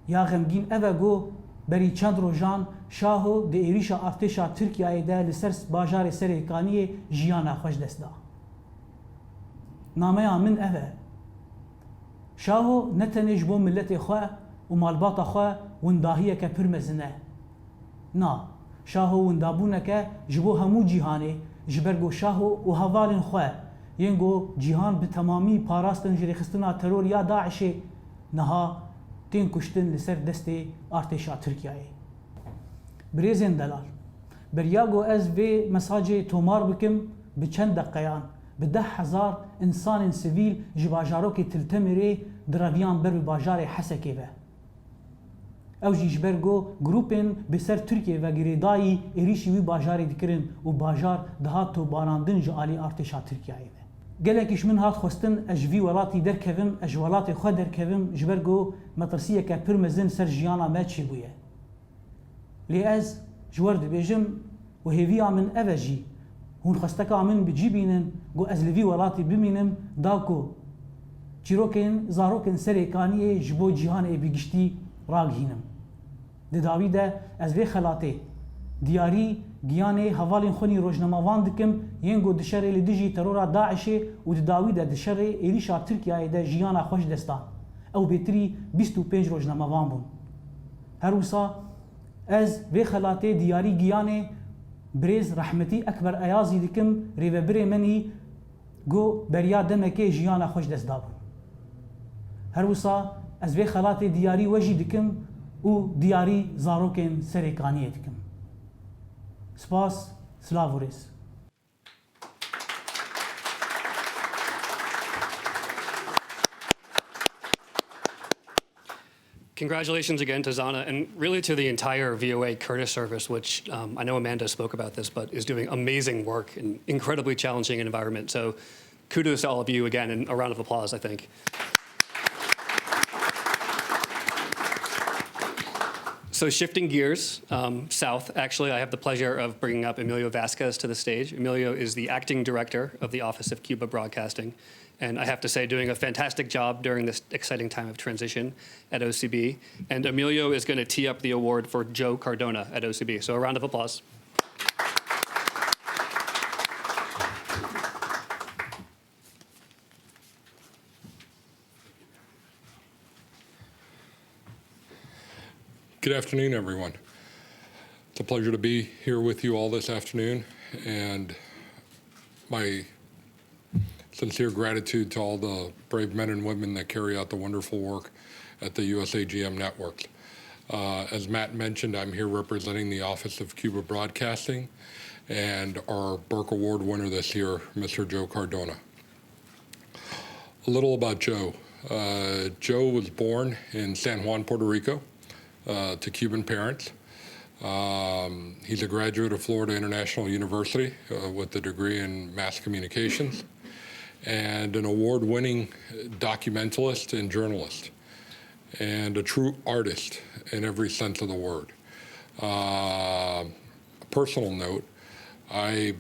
Ya xemgîn ev e got berî çend rojan Şaho di êrişa artêşa Tirkiyeyê de li ser bajarê Serêkaniyê jiyana xwe ji dest da. Nameya min ev e. Şaho ne tenê ji bo milletê xwe û malbata xwe windahiyeke pir mezin e. Na, Şaho windabûneke ji bo hemû cîhanê ji ber got Şaho û hevalên xwe yên got cîhan bi temamî parastin ji rêxistina teror ya Daişê niha tên kuştin li ser destê artêşa Tirkiyeyê. Birêzên delal, beriya got ez vê mesajê tomar bikim bi çend deqeyan bi 10,000 insanên sivîl ji bajarokê Tiltemirê di reviyan ber bi bajarê Hesekê ve. Ew jî ji ber got grûpên bi ser Tirkiye vegirêdayî êrişî wî bajarê dikirin û bajar dihat tobarandin ji alî artêşa Tirkiyeyê ve. Gelekî ji min hat xwestin ez ji vî welatî derkevim, ez ji welatê xwe derkevim ji ber got metirsiyeke pir mezin ser jiyana me çêbûye. Lê ez ji wer dibêjim û hêviya min ev e jî hûn xwesteka min bicî bînin got ez li vî welatî bimînim da ku çîrokên zarokên Serêkaniyê ji bo cîhanê bigiştî ragihînim. Di dawî de ez vê xelatê diyarî giyanê hevalên xwenî rojnamavan dikim yên got di şerê li dijî terora Daişê û di dawî de di şerê êrişa Tirkiyeyê de jiyana xwe ji dest dan. Ew bêtirî 25 rojnamavan bûn. Her wisa ez vê xelatê diyarî giyanê birêz Rehmetî Ekber Eyazî dikim rêvebirê menî got beriya demekê jiyana xwe ji dest dabûn. Her wisa ez vê xelatê diyarî we jî dikim û diyarî zarokên Serêkaniyê dikim. Spas, silav û rêz. Congratulations again to Zana and really to the entire VOA Kurdish service, which I know Amanda spoke about this, but is doing amazing work in incredibly challenging environment. So kudos to all of you again, and a round of applause, I think. So shifting gears south, actually, I have the pleasure of bringing up Emilio Vasquez to the stage. Emilio is the acting director of the Office of Cuba Broadcasting. And I have to say, doing a fantastic job during this exciting time of transition at OCB. And Emilio is going to tee up the award for Joe Cardona at OCB. So a round of applause. Good afternoon, everyone. It's a pleasure to be here with you all this afternoon, and my sincere gratitude to all the brave men and women that carry out the wonderful work at the USAGM networks. As Matt mentioned, I'm here representing the Office of Cuba Broadcasting and our Burke Award winner this year, Mr. Joe Cardona. A little about Joe. Joe was born in San Juan, Puerto Rico, to Cuban parents. He's a graduate of Florida International University with a degree in mass communications and an award-winning documentalist and journalist and a true artist in every sense of the word. A personal note, I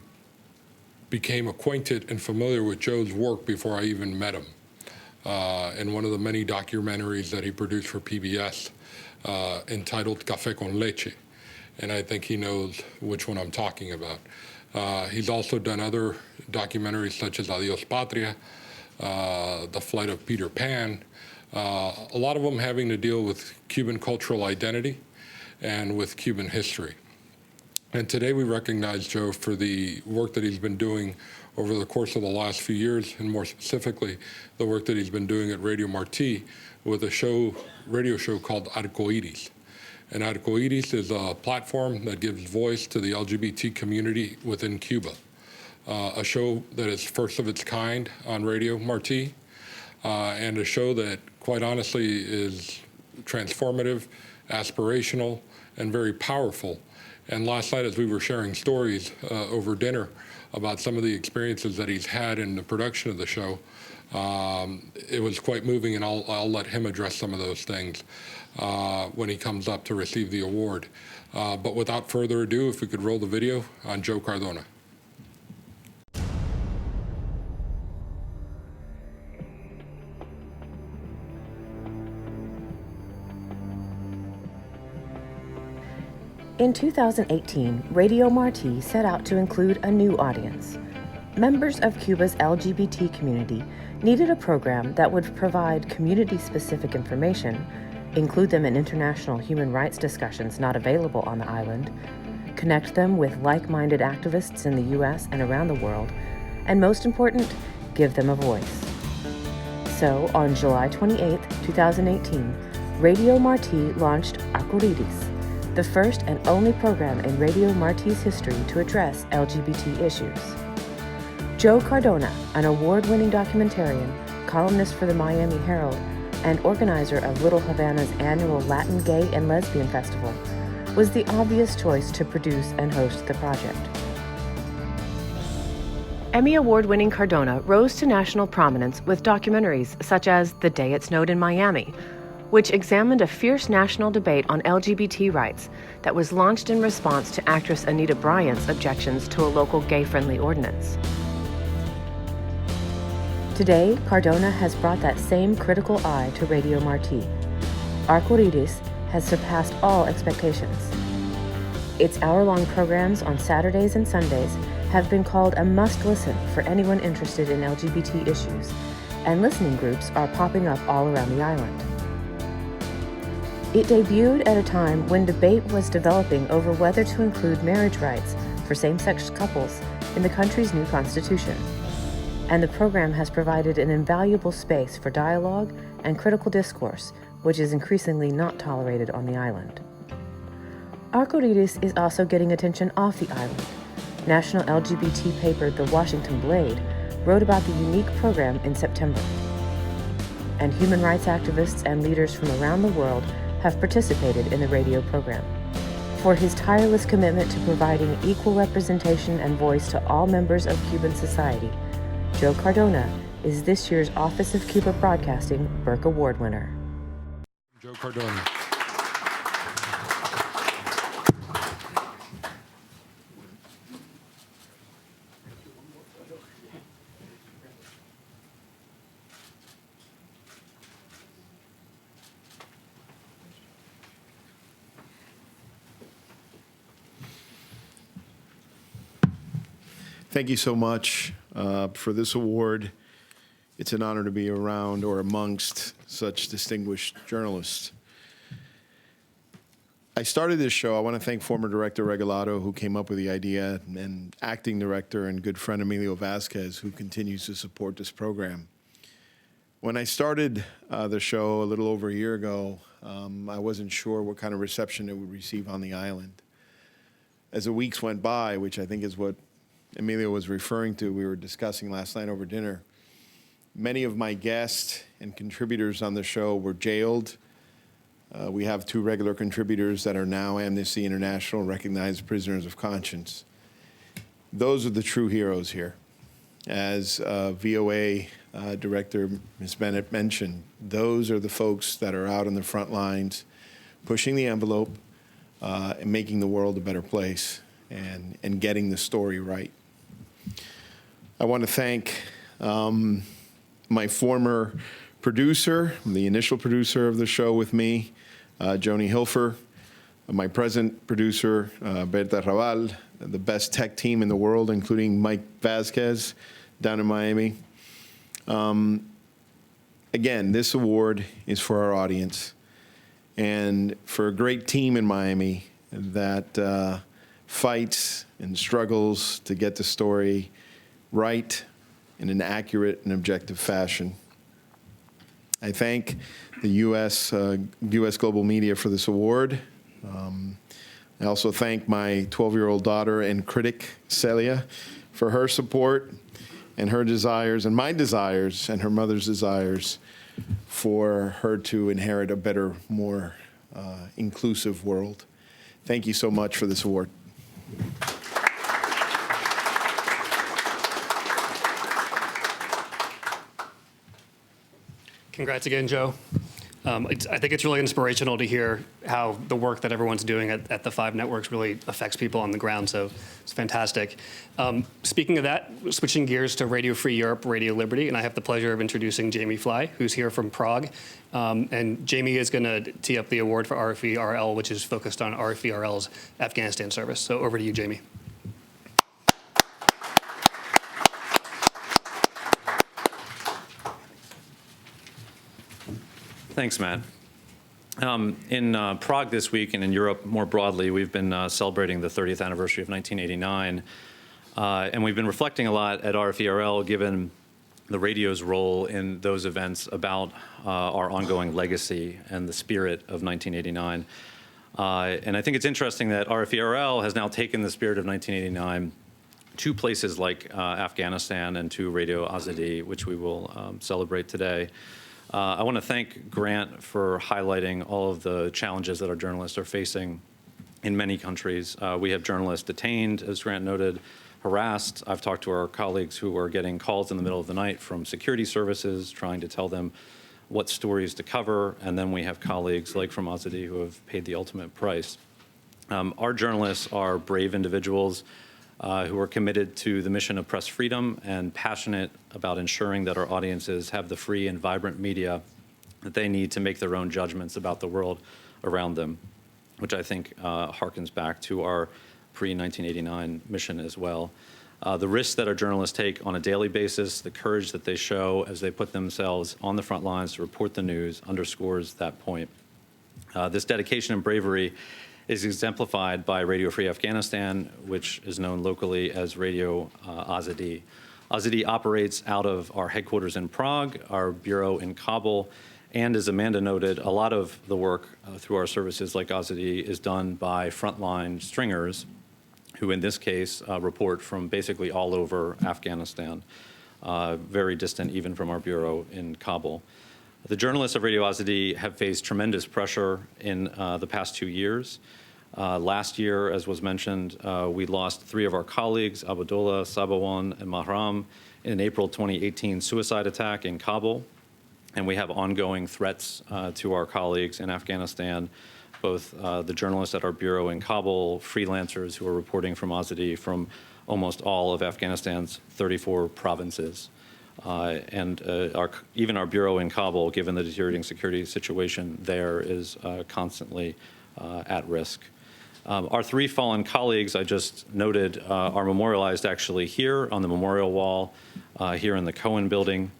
became acquainted and familiar with Joe's work before I even met him in one of the many documentaries that he produced for PBS entitled Café con Leche, and I think he knows which one I'm talking about. He's also done other documentaries such as Adios Patria, The Flight of Peter Pan, a lot of them having to deal with Cuban cultural identity and with Cuban history. And today we recognize Joe for the work that he's been doing over the course of the last few years, and more specifically, the work that he's been doing at Radio Marti with a radio show called Arcoiris. And Arcoiris is a platform that gives voice to the LGBT community within Cuba. A show that is first of its kind on Radio Marti, and a show that, quite honestly, is transformative, aspirational, and very powerful. And last night, as we were sharing stories over dinner about some of the experiences that he's had in the production of the show, it was quite moving, and I'll let him address some of those things when he comes up to receive the award. But without further ado, if we could roll the video on Joe Cardona. In 2018, Radio Marti set out to include a new audience. Members of Cuba's LGBT community needed a program that would provide community-specific information, include them in international human rights discussions not available on the island, connect them with like-minded activists in the U.S. and around the world, and most important, give them a voice. So, on July 28, 2018, Radio Marti launched Arcoiris, the first and only program in Radio Marti's history to address LGBT issues. Joe Cardona, an award-winning documentarian, columnist for the Miami Herald, and organizer of Little Havana's annual Latin Gay and Lesbian Festival, was the obvious choice to produce and host the project. Emmy Award-winning Cardona rose to national prominence with documentaries such as The Day It Snowed in Miami, which examined a fierce national debate on LGBT rights that was launched in response to actress Anita Bryant's objections to a local gay-friendly ordinance. Today, Cardona has brought that same critical eye to Radio Marti. Arcoiris has surpassed all expectations. Its hour-long programs on Saturdays and Sundays have been called a must-listen for anyone interested in LGBT issues, and listening groups are popping up all around the island. It debuted at a time when debate was developing over whether to include marriage rights for same-sex couples in the country's new constitution, and the program has provided an invaluable space for dialogue and critical discourse, which is increasingly not tolerated on the island. Arcoiris is also getting attention off the island. National LGBT paper The Washington Blade wrote about the unique program in September, and human rights activists and leaders from around the world have participated in the radio program. For his tireless commitment to providing equal representation and voice to all members of Cuban society, Joe Cardona is this year's Office of Cuba Broadcasting Burke Award winner. Joe Cardona. Thank you so much for this award. It's an honor to be around or amongst such distinguished journalists. I started this show. I want to thank former director Regalado, who came up with the idea, and acting director and good friend Emilio Vasquez, who continues to support this program. When I started the show a little over a year ago, I wasn't sure what kind of reception it would receive on the island. As the weeks went by, which I think is what Emilio was referring to, we were discussing last night over dinner, many of my guests and contributors on the show were jailed. We have 2 regular contributors that are now Amnesty International recognized prisoners of conscience. Those are the true heroes here. As VOA Director Ms. Bennett mentioned, those are the folks that are out on the front lines, pushing the envelope and making the world a better place and getting the story right. I want to thank my former producer, the initial producer of the show with me, Joni Hilfer, my present producer, Berta Raval, the best tech team in the world, including Mike Vasquez down in Miami. Again, this award is for our audience and for a great team in Miami that fights and struggles to get the story right in an accurate and objective fashion. I thank the U.S. Global Media for this award. I also thank my 12-year-old daughter and critic, Celia, for her support and her desires and my desires and her mother's desires for her to inherit a better, more inclusive world. Thank you so much for this award. Congrats again, Joe. I think it's really inspirational to hear how the work that everyone's doing at the 5 networks really affects people on the ground, so it's fantastic. Speaking of that, switching gears to Radio Free Europe, Radio Liberty, and I have the pleasure of introducing Jamie Fly, who's here from Prague. And Jamie is going to tee up the award for RFE-RL, which is focused on RFE-RL's Afghanistan service. So over to you, Jamie. Thanks, Matt. In Prague this week and in Europe more broadly, we've been celebrating the 30th anniversary of 1989. And we've been reflecting a lot at RFE-RL, given the radio's role in those events, about our ongoing legacy and the spirit of 1989. And I think it's interesting that RFE-RL has now taken the spirit of 1989 to places like Afghanistan and to Radio Azadi, which we will celebrate today. I want to thank Grant for highlighting all of the challenges that our journalists are facing in many countries. We have journalists detained, as Grant noted, harassed. I've talked to our colleagues who are getting calls in the middle of the night from security services trying to tell them what stories to cover, and then we have colleagues like from Azadi who have paid the ultimate price. Our journalists are brave individuals who are committed to the mission of press freedom and passionate about ensuring that our audiences have the free and vibrant media that they need to make their own judgments about the world around them, which I think harkens back to our pre-1989 mission as well. The risks that our journalists take on a daily basis, the courage that they show as they put themselves on the front lines to report the news underscores that point. This dedication and bravery is exemplified by Radio Free Afghanistan, which is known locally as Radio Azadi. Azadi operates out of our headquarters in Prague, our bureau in Kabul, and as Amanda noted, a lot of the work through our services like Azadi is done by frontline stringers, who in this case report from basically all over Afghanistan, very distant even from our bureau in Kabul. The journalists of Radio Azadi have faced tremendous pressure in the past 2 years. Last year, as was mentioned, we lost 3 of our colleagues, Abdullah, Sabawan, and Mahram, in an April 2018 suicide attack in Kabul. And we have ongoing threats to our colleagues in Afghanistan, both the journalists at our bureau in Kabul, freelancers who are reporting from Azadi from almost all of Afghanistan's 34 provinces. Even our bureau in Kabul, given the deteriorating security situation there, is constantly at risk. Our 3 fallen colleagues I just noted are memorialized actually here on the memorial wall here in the Cohen building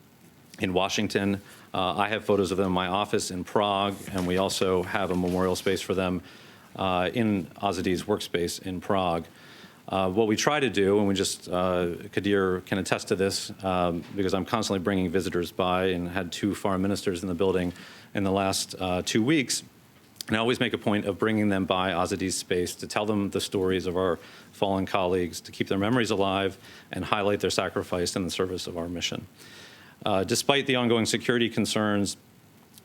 in Washington. I have photos of them in my office in Prague, and we also have a memorial space for them in Azadi's workspace in Prague. What we try to do, and we just, Kadir can attest to this, because I'm constantly bringing visitors by and had 2 foreign ministers in the building in the last 2 weeks, and I always make a point of bringing them by Azadi's space to tell them the stories of our fallen colleagues, to keep their memories alive and highlight their sacrifice in the service of our mission. Despite the ongoing security concerns,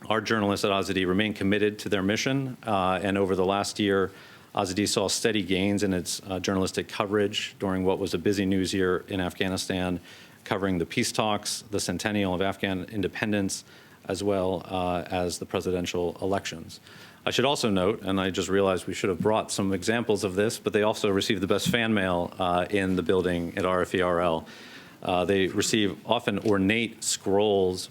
our journalists at Azadi remain committed to their mission, and over the last year, Azadi saw steady gains in its journalistic coverage during what was a busy news year in Afghanistan, covering the peace talks, the centennial of Afghan independence, as well as the presidential elections. I should also note, and I just realized we should have brought some examples of this, but they also received the best fan mail in the building at RFE-RL. They receive often ornate scrolls,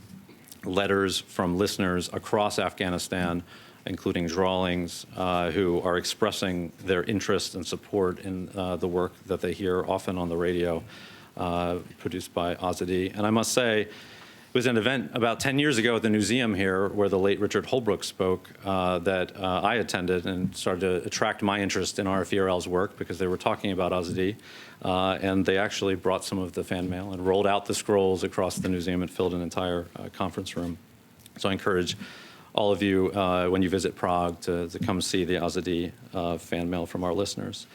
letters from listeners across Afghanistan, including drawings, who are expressing their interest and support in the work that they hear often on the radio produced by Azadi. And I must say, was an event about 10 years ago at the museum here where the late Richard Holbrooke spoke that I attended and started to attract my interest in RFERL's work because they were talking about Azadi. And they actually brought some of the fan mail and rolled out the scrolls across the museum and filled an entire conference room. So I encourage all of you, when you visit Prague, to come see the Azadi fan mail from our listeners.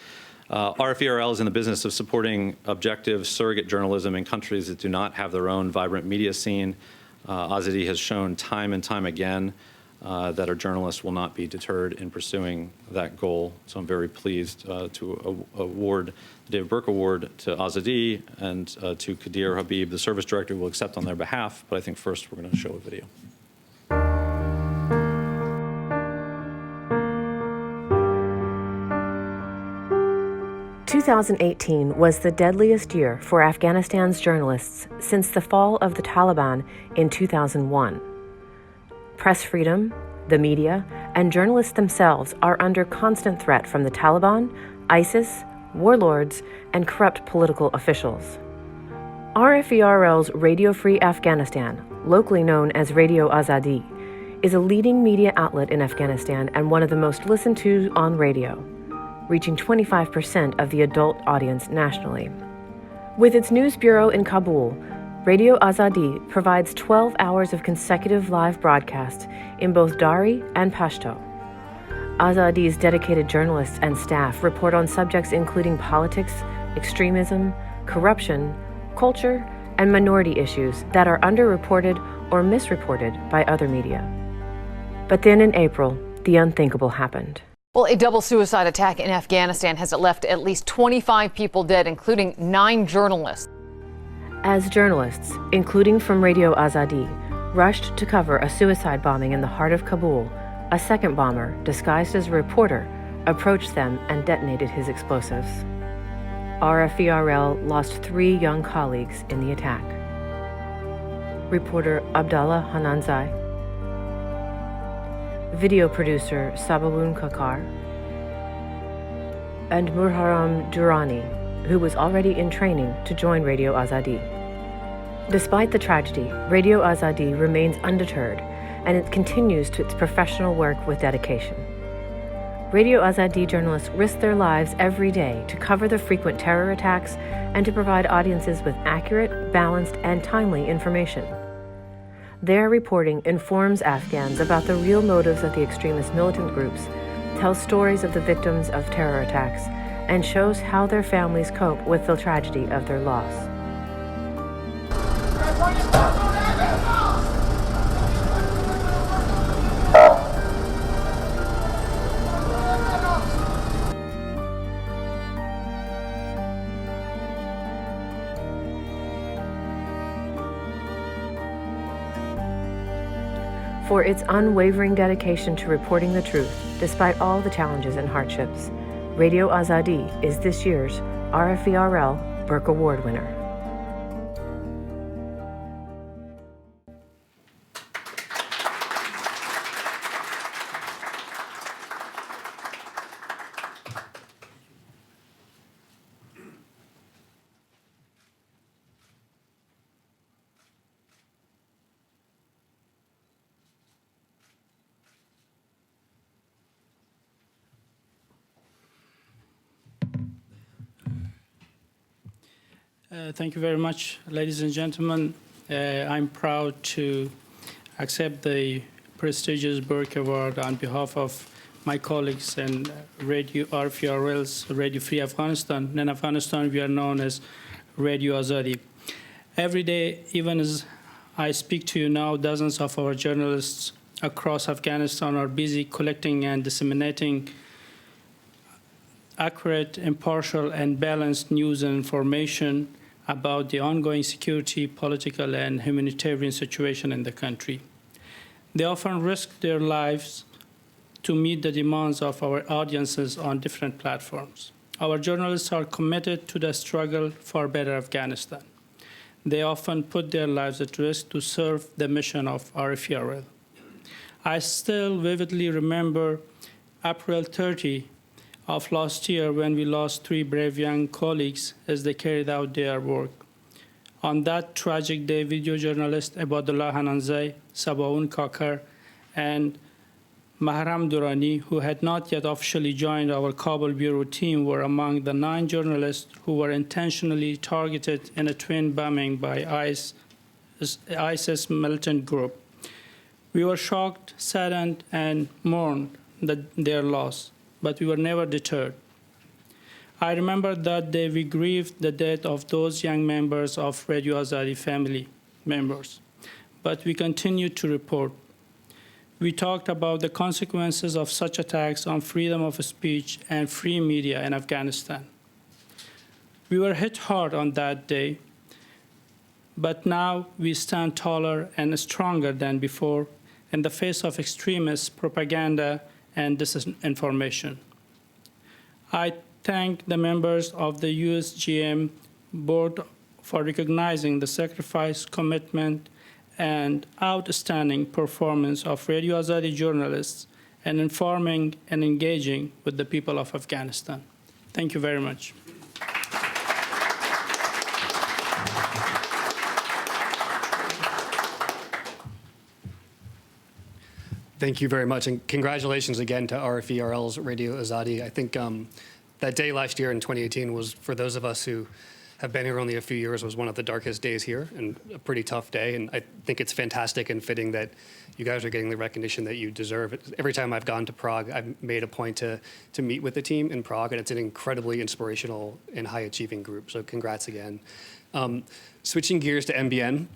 RFERL is in the business of supporting objective surrogate journalism in countries that do not have their own vibrant media scene. Azadi has shown time and time again that our journalists will not be deterred in pursuing that goal. So I'm very pleased to award the David Burke Award to Azadi and to Kadir Habib, the service director, who will accept on their behalf. But I think first we're going to show a video. 2018 was the deadliest year for Afghanistan's journalists since the fall of the Taliban in 2001. Press freedom, the media, and journalists themselves are under constant threat from the Taliban, ISIS, warlords, and corrupt political officials. RFERL's Radio Free Afghanistan, locally known as Radio Azadi, is a leading media outlet in Afghanistan and one of the most listened to on radio, reaching 25% of the adult audience nationally. With its news bureau in Kabul, Radio Azadi provides 12 hours of consecutive live broadcasts in both Dari and Pashto. Azadi's dedicated journalists and staff report on subjects including politics, extremism, corruption, culture, and minority issues that are underreported or misreported by other media. But then in April, the unthinkable happened. Well, a double suicide attack in Afghanistan has left at least 25 people dead, including 9 journalists. As journalists, including from Radio Azadi, rushed to cover a suicide bombing in the heart of Kabul, a second bomber, disguised as a reporter, approached them and detonated his explosives. RFERL lost 3 young colleagues in the attack. Reporter Abdallah Hananzai, video producer Sabawun Kakar, and Murharam Durrani, who was already in training to join Radio Azadi. Despite the tragedy, Radio Azadi remains undeterred, and it continues to its professional work with dedication. Radio Azadi journalists risk their lives every day to cover the frequent terror attacks and to provide audiences with accurate, balanced, and timely information. Their reporting informs Afghans about the real motives of the extremist militant groups, tells stories of the victims of terror attacks, and shows how their families cope with the tragedy of their loss. For its unwavering dedication to reporting the truth, despite all the challenges and hardships, Radio Azadi is this year's RFERL Burke Award winner. Thank you very much, ladies and gentlemen. I'm proud to accept the prestigious Burke Award on behalf of my colleagues and Radio RFERL's Radio Free Afghanistan. In Afghanistan, we are known as Radio Azadi. Every day, even as I speak to you now, dozens of our journalists across Afghanistan are busy collecting and disseminating accurate, impartial, and balanced news and information about the ongoing security, political, and humanitarian situation in the country. They often risk their lives to meet the demands of our audiences on different platforms. Our journalists are committed to the struggle for a better Afghanistan. They often put their lives at risk to serve the mission of RFERL. I still vividly remember April 30 of last year when we lost 3 brave young colleagues as they carried out their work. On that tragic day, video journalists Abadullah Hananzai, Sabaun Kakar, and Mahram Durrani, who had not yet officially joined our Kabul bureau team, were among the 9 journalists who were intentionally targeted in a twin bombing by ISIS militant group. We were shocked, saddened, and mourned their loss, but we were never deterred. I remember that day we grieved the death of those young members of Radio Azadi family members, but we continued to report. We talked about the consequences of such attacks on freedom of speech and free media in Afghanistan. We were hit hard on that day, but now we stand taller and stronger than before in the face of extremist propaganda and disinformation. I thank the members of the USAGM board for recognizing the sacrifice, commitment, and outstanding performance of Radio Azadi journalists and informing and engaging with the people of Afghanistan. Thank you very much. Thank you very much, and congratulations again to RFERL's Radio Azadi. I think that day last year in 2018 was, for those of us who have been here only a few years, was one of the darkest days here and a pretty tough day. And I think it's fantastic and fitting that you guys are getting the recognition that you deserve. Every time I've gone to Prague, I've made a point to meet with the team in Prague, and it's an incredibly inspirational and high-achieving group. So congrats again. Switching gears to MBN.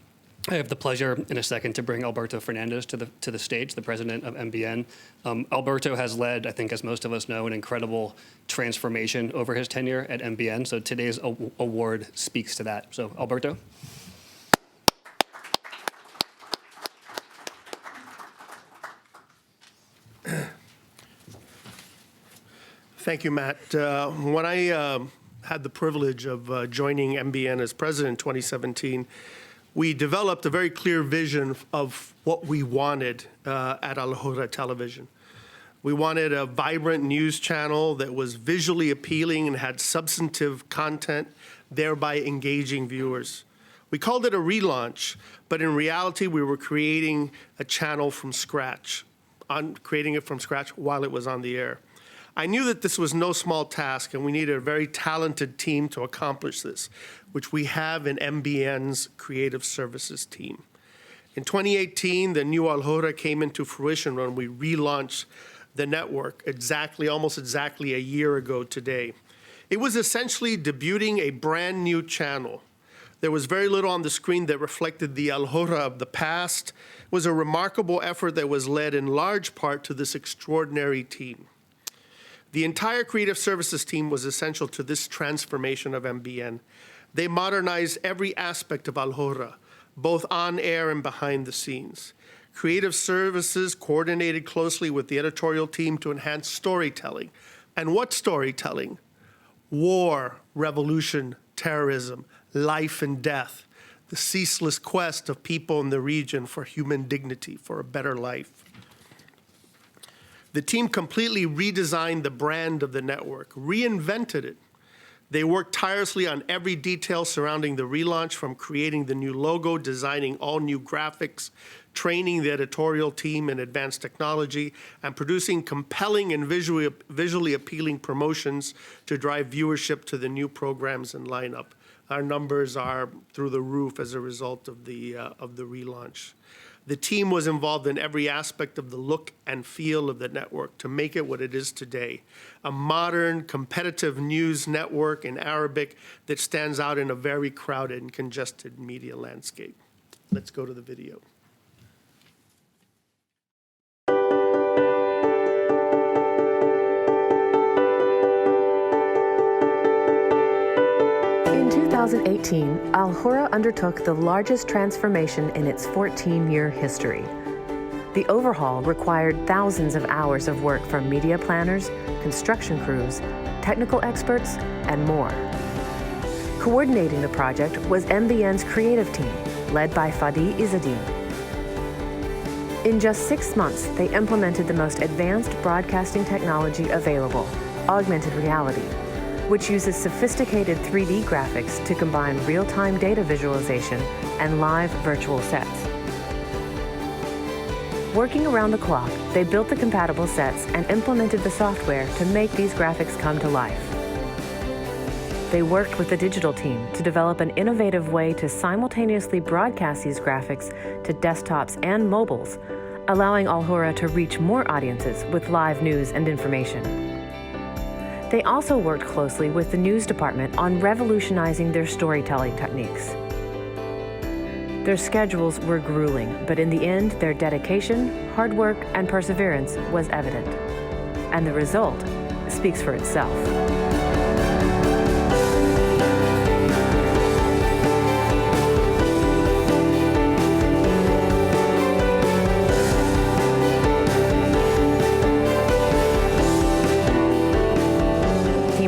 I have the pleasure in a second to bring Alberto Fernandez to the stage, the president of MBN. Alberto has led, I think as most of us know, an incredible transformation over his tenure at MBN. So today's award speaks to that. So Alberto. Thank you, Matt. When I had the privilege of joining MBN as president in 2017, we developed a very clear vision of what we wanted at Al Hurra Television. We wanted a vibrant news channel that was visually appealing and had substantive content, thereby engaging viewers. We called it a relaunch, but in reality, we were creating a channel from scratch, creating it from scratch while it was on the air. I knew that this was no small task, and we needed a very talented team to accomplish this, which we have in MBN's creative services team. In 2018, the new Al Hurra came into fruition when we relaunched the network almost exactly a year ago today. It was essentially debuting a brand new channel. There was very little on the screen that reflected the Al Hurra of the past. It was a remarkable effort that was led in large part to this extraordinary team. The entire creative services team was essential to this transformation of MBN. They modernized every aspect of Al Hurra, both on air and behind the scenes. Creative services coordinated closely with the editorial team to enhance storytelling. And what storytelling? War, revolution, terrorism, life and death, the ceaseless quest of people in the region for human dignity, for a better life. The team completely redesigned the brand of the network, reinvented it. They worked tirelessly on every detail surrounding the relaunch, from creating the new logo, designing all new graphics, training the editorial team in advanced technology, and producing compelling and visually appealing promotions to drive viewership to the new programs and lineup. Our numbers are through the roof as a result of the relaunch. The team was involved in every aspect of the look and feel of the network to make it what it is today, a modern, competitive news network in Arabic that stands out in a very crowded and congested media landscape. Let's go to the video. In 2018, Al Hurra undertook the largest transformation in its 14-year history. The overhaul required thousands of hours of work from media planners, construction crews, technical experts, and more. Coordinating the project was MBN's creative team, led by Fadi Izzadine. In just 6 months, they implemented the most advanced broadcasting technology available, augmented reality, which uses sophisticated 3D graphics to combine real-time data visualization and live virtual sets. Working around the clock, they built the compatible sets and implemented the software to make these graphics come to life. They worked with the digital team to develop an innovative way to simultaneously broadcast these graphics to desktops and mobiles, allowing Al Hurra to reach more audiences with live news and information. They also worked closely with the news department on revolutionizing their storytelling techniques. Their schedules were grueling, but in the end, their dedication, hard work, and perseverance was evident. And the result speaks for itself.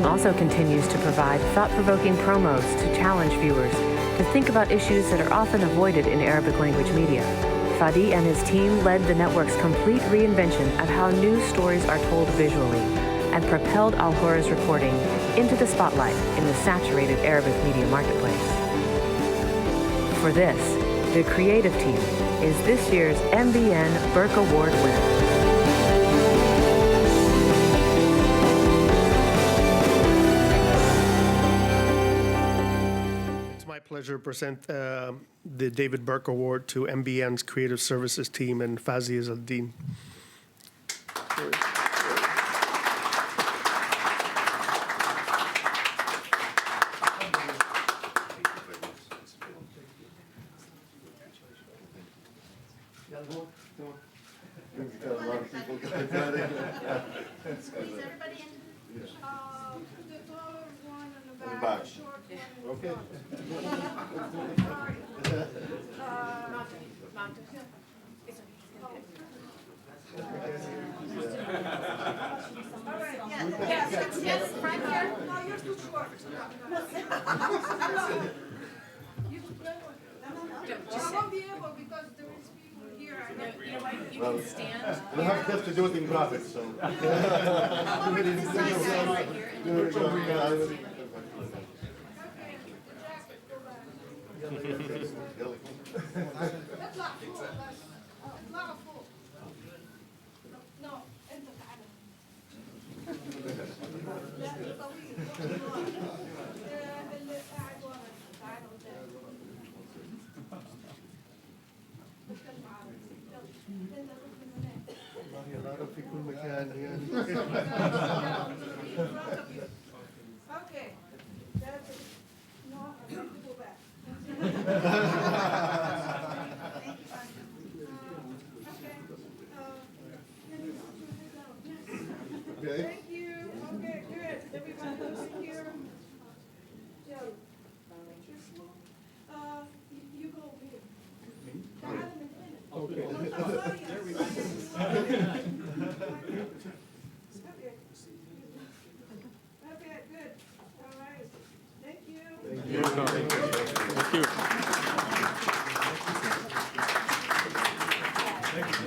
Also continues to provide thought-provoking promos to challenge viewers to think about issues that are often avoided in Arabic language media. Fadi and his team led the network's complete reinvention of how news stories are told visually and propelled Al Hurra's reporting into the spotlight in the saturated Arabic media marketplace. For this, the creative team is this year's MBN Burke Award winner. Pleasure to present the David Burke Award to MBN's Creative Services team and Fazi Izzeldin. Okay. Yes, right here. No, you're too short. I won't be able because there is people here. You can stand. We have to do it in graphics, so. Okay. That's it. No, I have to go back. Okay. Thank you. Okay, good. Everybody over here. Joe. You go over here. Okay. There we go. Okay, good. All right. Thank you. Thank you. Thank you.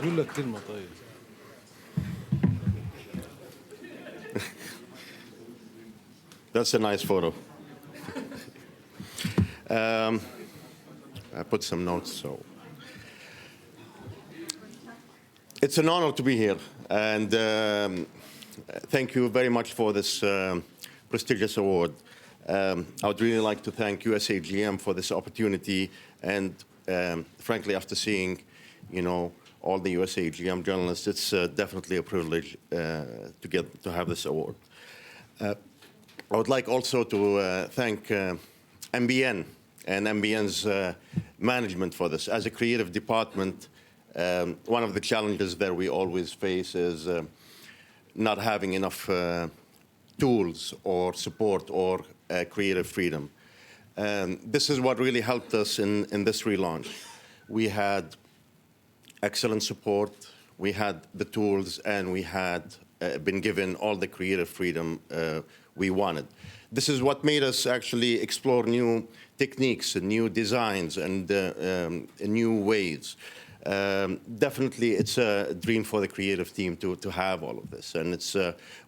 قول لك كلمة طيب. That's a nice photo. I put some notes, so. It's an honor to be here, and thank you very much for this prestigious award. I would really like to thank USAGM for this opportunity, and frankly, after seeing, all the USAGM journalists, it's definitely a privilege to have this award. I would like also to thank MBN and MBN's management for this. As a creative department, one of the challenges that we always face is not having enough tools or support or creative freedom. This is what really helped us in this relaunch. We had excellent support, we had the tools, and we had been given all the creative freedom we wanted. This is what made us actually explore new techniques and new designs and new ways. Definitely, it's a dream for the creative team to have all of this. And it's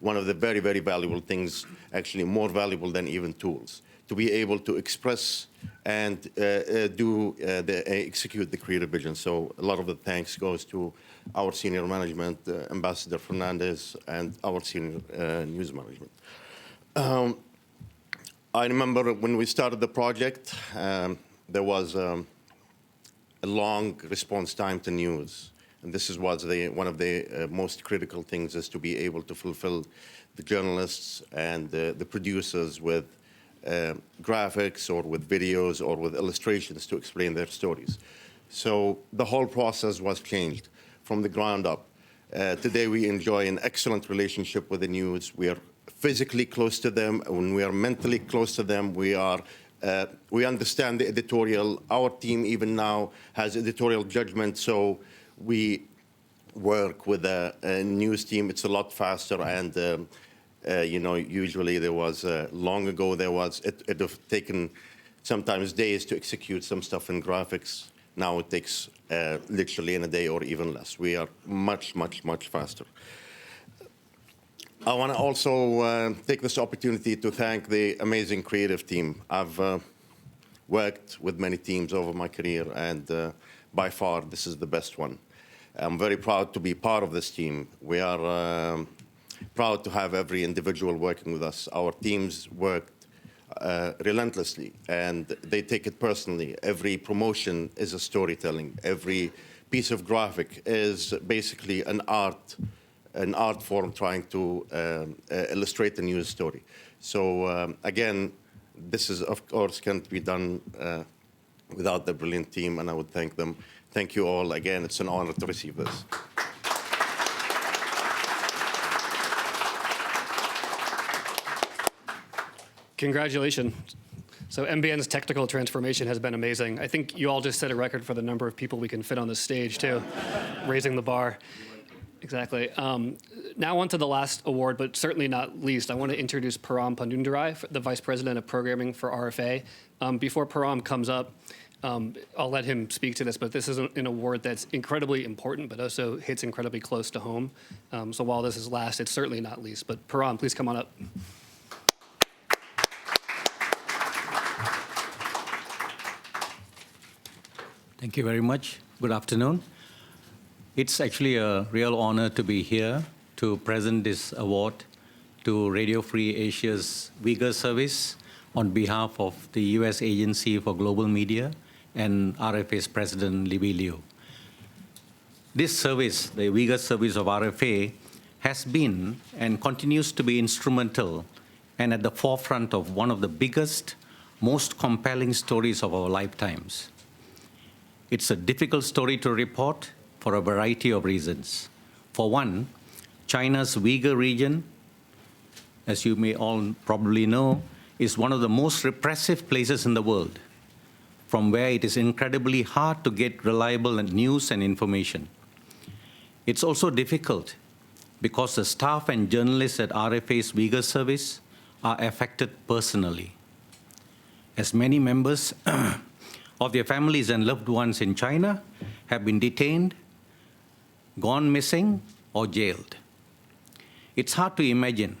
one of the very, very valuable things, actually more valuable than even tools, to be able to express and execute the creative vision. So a lot of the thanks goes to our senior management, Ambassador Fernandez, and our senior news management. I remember when we started the project, there was a long response time to news. And this was one of the most critical things, is to be able to fulfill the journalists and the producers with graphics or with videos or with illustrations to explain their stories. So the whole process was changed from the ground up. Today we enjoy an excellent relationship with the news. We are physically close to them. When we are mentally close to them, we understand the editorial. Our team even now has editorial judgment, so we work with a news team. It's a lot faster, and usually there was long ago it have taken sometimes days to execute some stuff in graphics. Now it takes literally in a day or even less. We are much, much, much faster. I want to also take this opportunity to thank the amazing creative team. I've worked with many teams over my career, and by far this is the best one. I'm very proud to be part of this team. We are proud to have every individual working with us. Our teams worked relentlessly, and they take it personally. Every promotion is a storytelling. Every piece of graphic is basically an art form trying to illustrate the news story. So again, this is, of course, can't be done without the brilliant team, and I would thank them. Thank you all. Again, it's an honor to receive this. Congratulations. So MBN's technical transformation has been amazing. I think you all just set a record for the number of people we can fit on this stage, too, raising the bar. Exactly. Now on to the last award, but certainly not least. I want to introduce Param Pandundarai, the Vice President of Programming for RFA. Before Param comes up, I'll let him speak to this, but this is an award that's incredibly important, but also hits incredibly close to home. So while this is last, it's certainly not least. But Param, please come on up. Thank you very much. Good afternoon. It's actually a real honor to be here to present this award to Radio Free Asia's Uyghur Service on behalf of the U.S. Agency for Global Media and RFA's President Libby Liu. This service, the Uyghur Service of RFA, has been and continues to be instrumental and at the forefront of one of the biggest, most compelling stories of our lifetimes. It's a difficult story to report for a variety of reasons. For one, China's Uyghur region, as you may all probably know, is one of the most repressive places in the world, from where it is incredibly hard to get reliable news and information. It's also difficult because the staff and journalists at RFA's Uyghur Service are affected personally, as many members of their families and loved ones in China have been detained, gone missing, or jailed. It's hard to imagine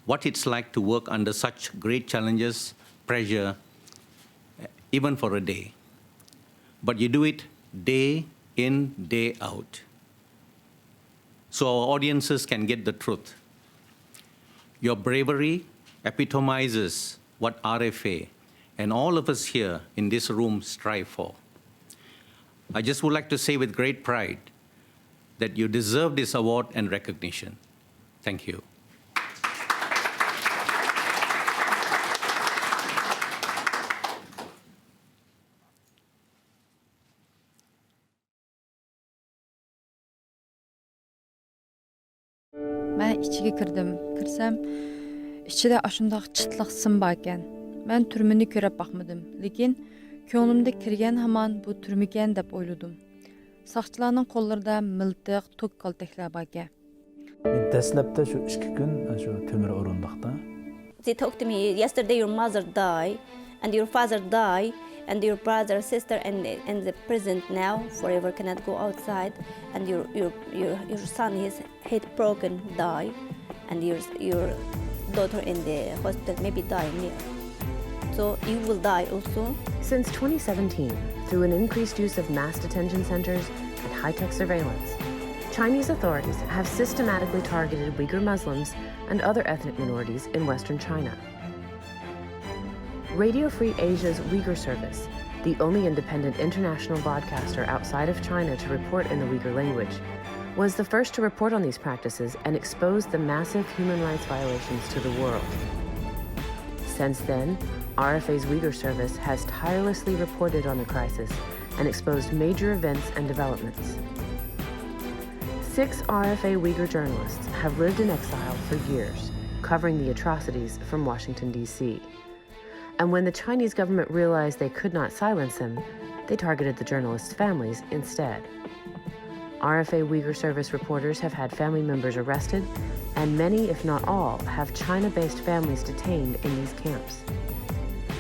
what it's like to work under such great challenges, pressure, even for a day. But you do it day in, day out, so our audiences can get the truth. Your bravery epitomizes what RFA and all of us here in this room strive for. I just would like to say with great pride that you deserve this award and recognition. Thank you. Mən içigi kirdim. Kirsəm, içində aşındaq çıtlıq sim bar ekan. Mən türmünü görüb baxmadım. Lekin ko'nglimda kirgan hamon bu turmigan deb o'yladim. Saqchilarning qo'llarida miltiq, tok kaltaklar bor ekan. Dastlabda shu 2 kun shu temir o'rindiqda. They talked to me, yesterday your mother died and your father died and your brother, sister, in the prison now, forever cannot go outside, and your son, his head broken, die, and your daughter in the hospital maybe die near. So you will die also. Since 2017, through an increased use of mass detention centers and high-tech surveillance, Chinese authorities have systematically targeted Uyghur Muslims and other ethnic minorities in Western China. Radio Free Asia's Uyghur Service, the only independent international broadcaster outside of China to report in the Uyghur language, was the first to report on these practices and expose the massive human rights violations to the world. Since then, RFA's Uyghur Service has tirelessly reported on the crisis and exposed major events and developments. 6 RFA Uyghur journalists have lived in exile for years, covering the atrocities from Washington, D.C. And when the Chinese government realized they could not silence them, they targeted the journalists' families instead. RFA Uyghur Service reporters have had family members arrested, and many, if not all, have China-based families detained in these camps.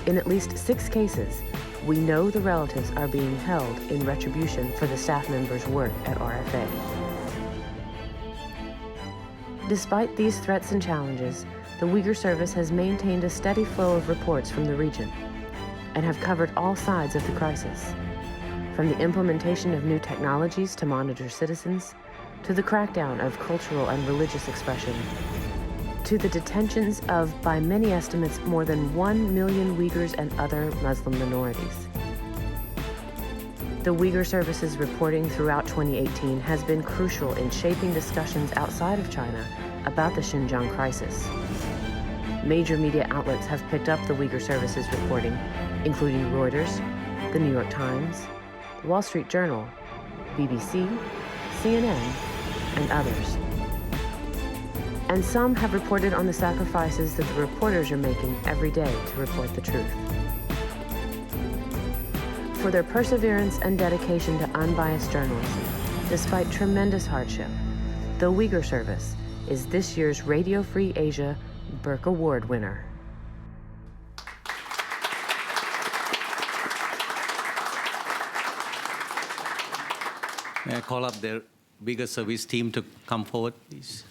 In at least 6 cases, we know the relatives are being held in retribution for the staff members' work at RFA. Despite these threats and challenges, the Uyghur Service has maintained a steady flow of reports from the region and have covered all sides of the crisis, from the implementation of new technologies to monitor citizens, to the crackdown of cultural and religious expression, to the detentions of, by many estimates, more than 1 million Uyghurs and other Muslim minorities. The Uyghur Service's reporting throughout 2018 has been crucial in shaping discussions outside of China about the Xinjiang crisis. Major media outlets have picked up the Uyghur Service's reporting, including Reuters, the New York Times, the Wall Street Journal, BBC, CNN, and others. And some have reported on the sacrifices that the reporters are making every day to report the truth. For their perseverance and dedication to unbiased journalism, despite tremendous hardship, the Uyghur Service is this year's Radio Free Asia Burke Award winner. May I call up the Uyghur Service team to come forward, please?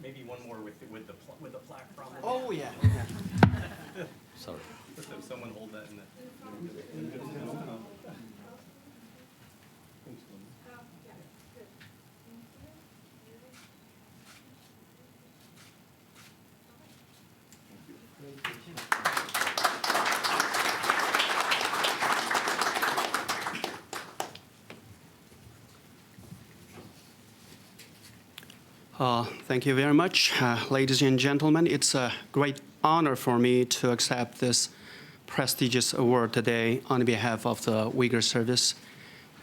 Maybe one more with the plaque problem. Oh, yeah. Sorry. Let's have someone hold that in the. Thank you very much. Ladies and gentlemen, it's a great honor for me to accept this prestigious award today on behalf of the Uyghur Service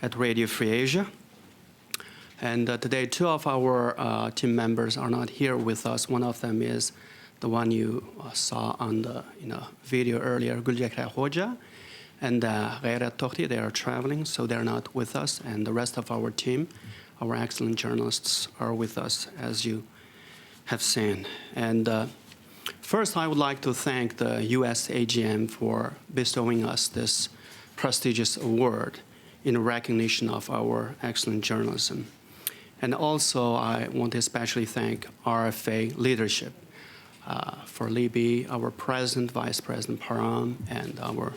at Radio Free Asia. And today, 2 of our team members are not here with us. One of them is the one you saw on the video earlier, Guljakra Hoja, and Ghairat Tokhti. They are traveling, so they're not with us. And the rest of our team, our excellent journalists, are with us, as you have seen. And first, I would like to thank the USAGM for bestowing us this prestigious award in recognition of our excellent journalism. And also, I want to especially thank RFA leadership for Libby, our president, Vice President Param, and our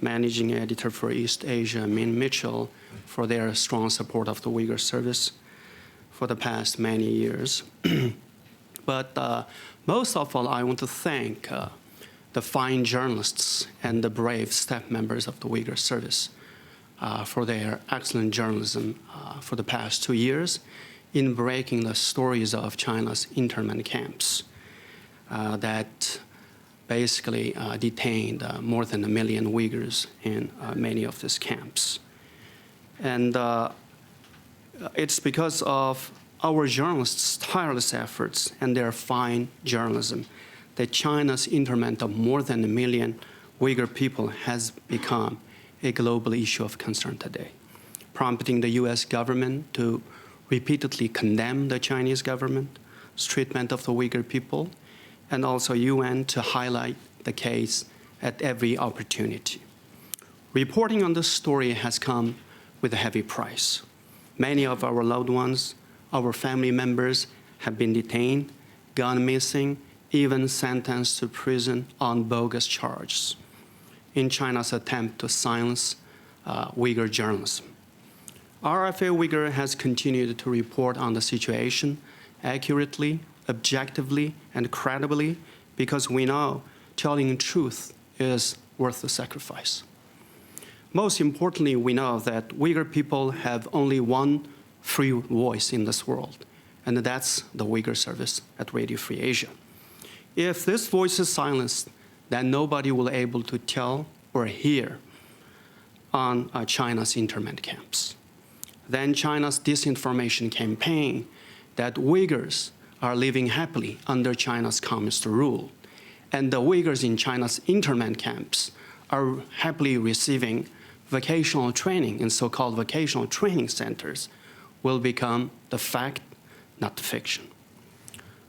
managing editor for East Asia, Min Mitchell, for their strong support of the Uyghur Service for the past many years. But most of all, I want to thank the fine journalists and the brave staff members of the Uyghur Service for their excellent journalism for the past 2 years in breaking the stories of China's internment camps that basically detained more than 1 million Uyghurs in many of these camps. And it's because of our journalists' tireless efforts and their fine journalism that China's internment of more than 1 million Uyghur people has become a global issue of concern today, prompting the US government to repeatedly condemn the Chinese government's treatment of the Uyghur people, and also UN to highlight the case at every opportunity. Reporting on this story has come with a heavy price. Many of our loved ones, our family members have been detained, gone missing, even sentenced to prison on bogus charges in China's attempt to silence Uyghur journalism. RFA Uyghur has continued to report on the situation accurately, objectively, and credibly because we know telling the truth is worth the sacrifice. Most importantly, we know that Uyghur people have only one free voice in this world, and that's the Uyghur service at Radio Free Asia. If this voice is silenced, then nobody will be able to tell or hear on China's internment camps. Then China's disinformation campaign that Uyghurs are living happily under China's communist rule, and the Uyghurs in China's internment camps are happily receiving vocational training in so-called vocational training centers will become the fact, not the fiction.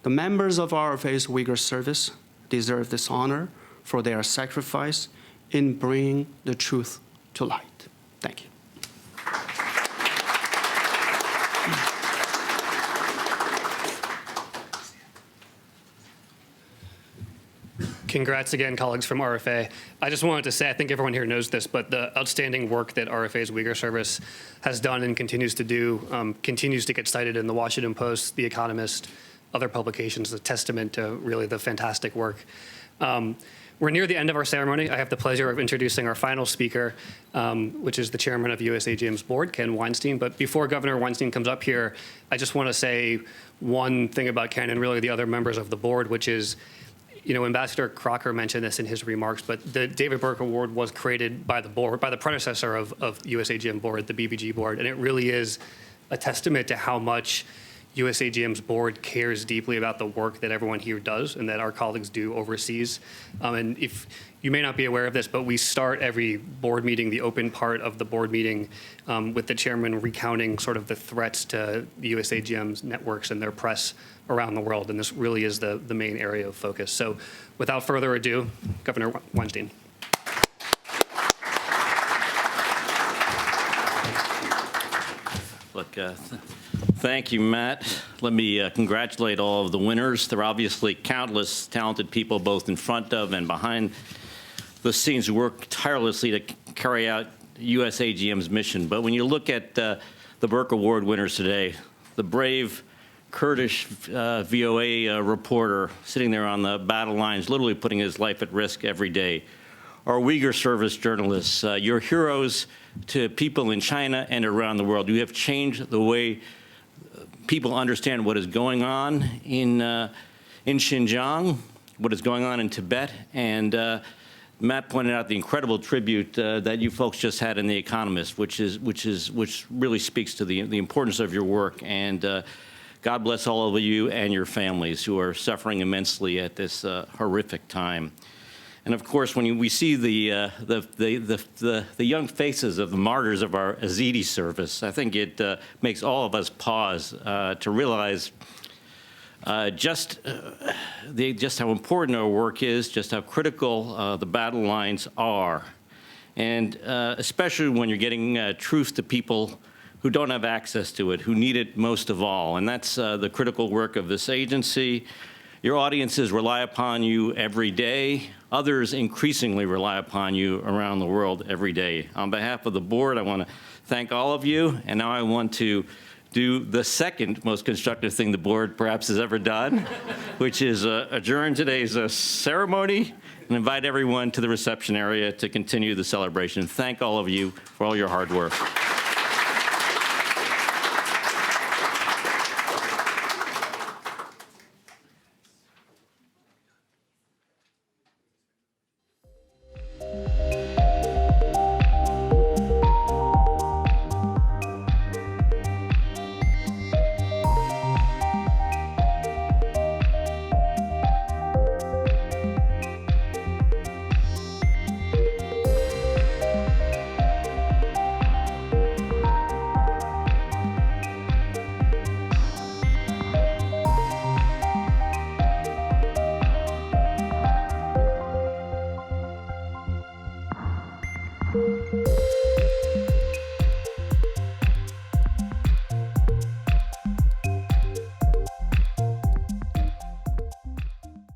The members of RFA's Uyghur service deserve this honor for their sacrifice in bringing the truth to light. Thank you. Congrats again, colleagues from RFA. I just wanted to say, I think everyone here knows this, but the outstanding work that RFA's Uyghur service has done and continues to do continues to get cited in the Washington Post, The Economist, other publications, a testament to really the fantastic work. We're near the end of our ceremony. I have the pleasure of introducing our final speaker, which is the chairman of USAGM's board, Ken Weinstein. But before Governor Weinstein comes up here, I just want to say one thing about Ken and really the other members of the board, which is, you know, Ambassador Crocker mentioned this in his remarks, but the David Burke Award was created by the board, by the predecessor of USAGM board, the BBG board, and it really is a testament to how much USAGM's board cares deeply about the work that everyone here does and that our colleagues do overseas. And if you may not be aware of this, but we start every board meeting, the open part of the board meeting, with the chairman recounting sort of the threats to the USAGM's networks and their press around the world. And this really is the main area of focus. So without further ado, Governor Weinstein. Look, thank you, Matt. Let me congratulate all of the winners. There are obviously countless talented people both in front of and behind the scenes who work tirelessly to carry out USAGM's mission. But when you look at the Burke Award winners today, the brave Kurdish VOA reporter sitting there on the battle lines, literally putting his life at risk every day, our Uyghur service journalists, you're heroes to people in China and around the world. You have changed the way people understand what is going on in Xinjiang, what is going on in Tibet, and Matt pointed out the incredible tribute that you folks just had in The Economist, which really speaks to the importance of your work. And God bless all of you and your families who are suffering immensely at this horrific time. And of course, when we see the young faces of the martyrs of our Yazidi service, I think it makes all of us pause to realize just how important our work is, just how critical the battle lines are, and especially when you're getting truth to people who don't have access to it, who need it most of all. And that's the critical work of this agency. Your audiences rely upon you every day. Others increasingly rely upon you around the world every day. On behalf of the board, I want to thank all of you. And now I want to do the second most constructive thing the board perhaps has ever done, which is adjourn today's ceremony and invite everyone to the reception area to continue the celebration. Thank all of you for all your hard work.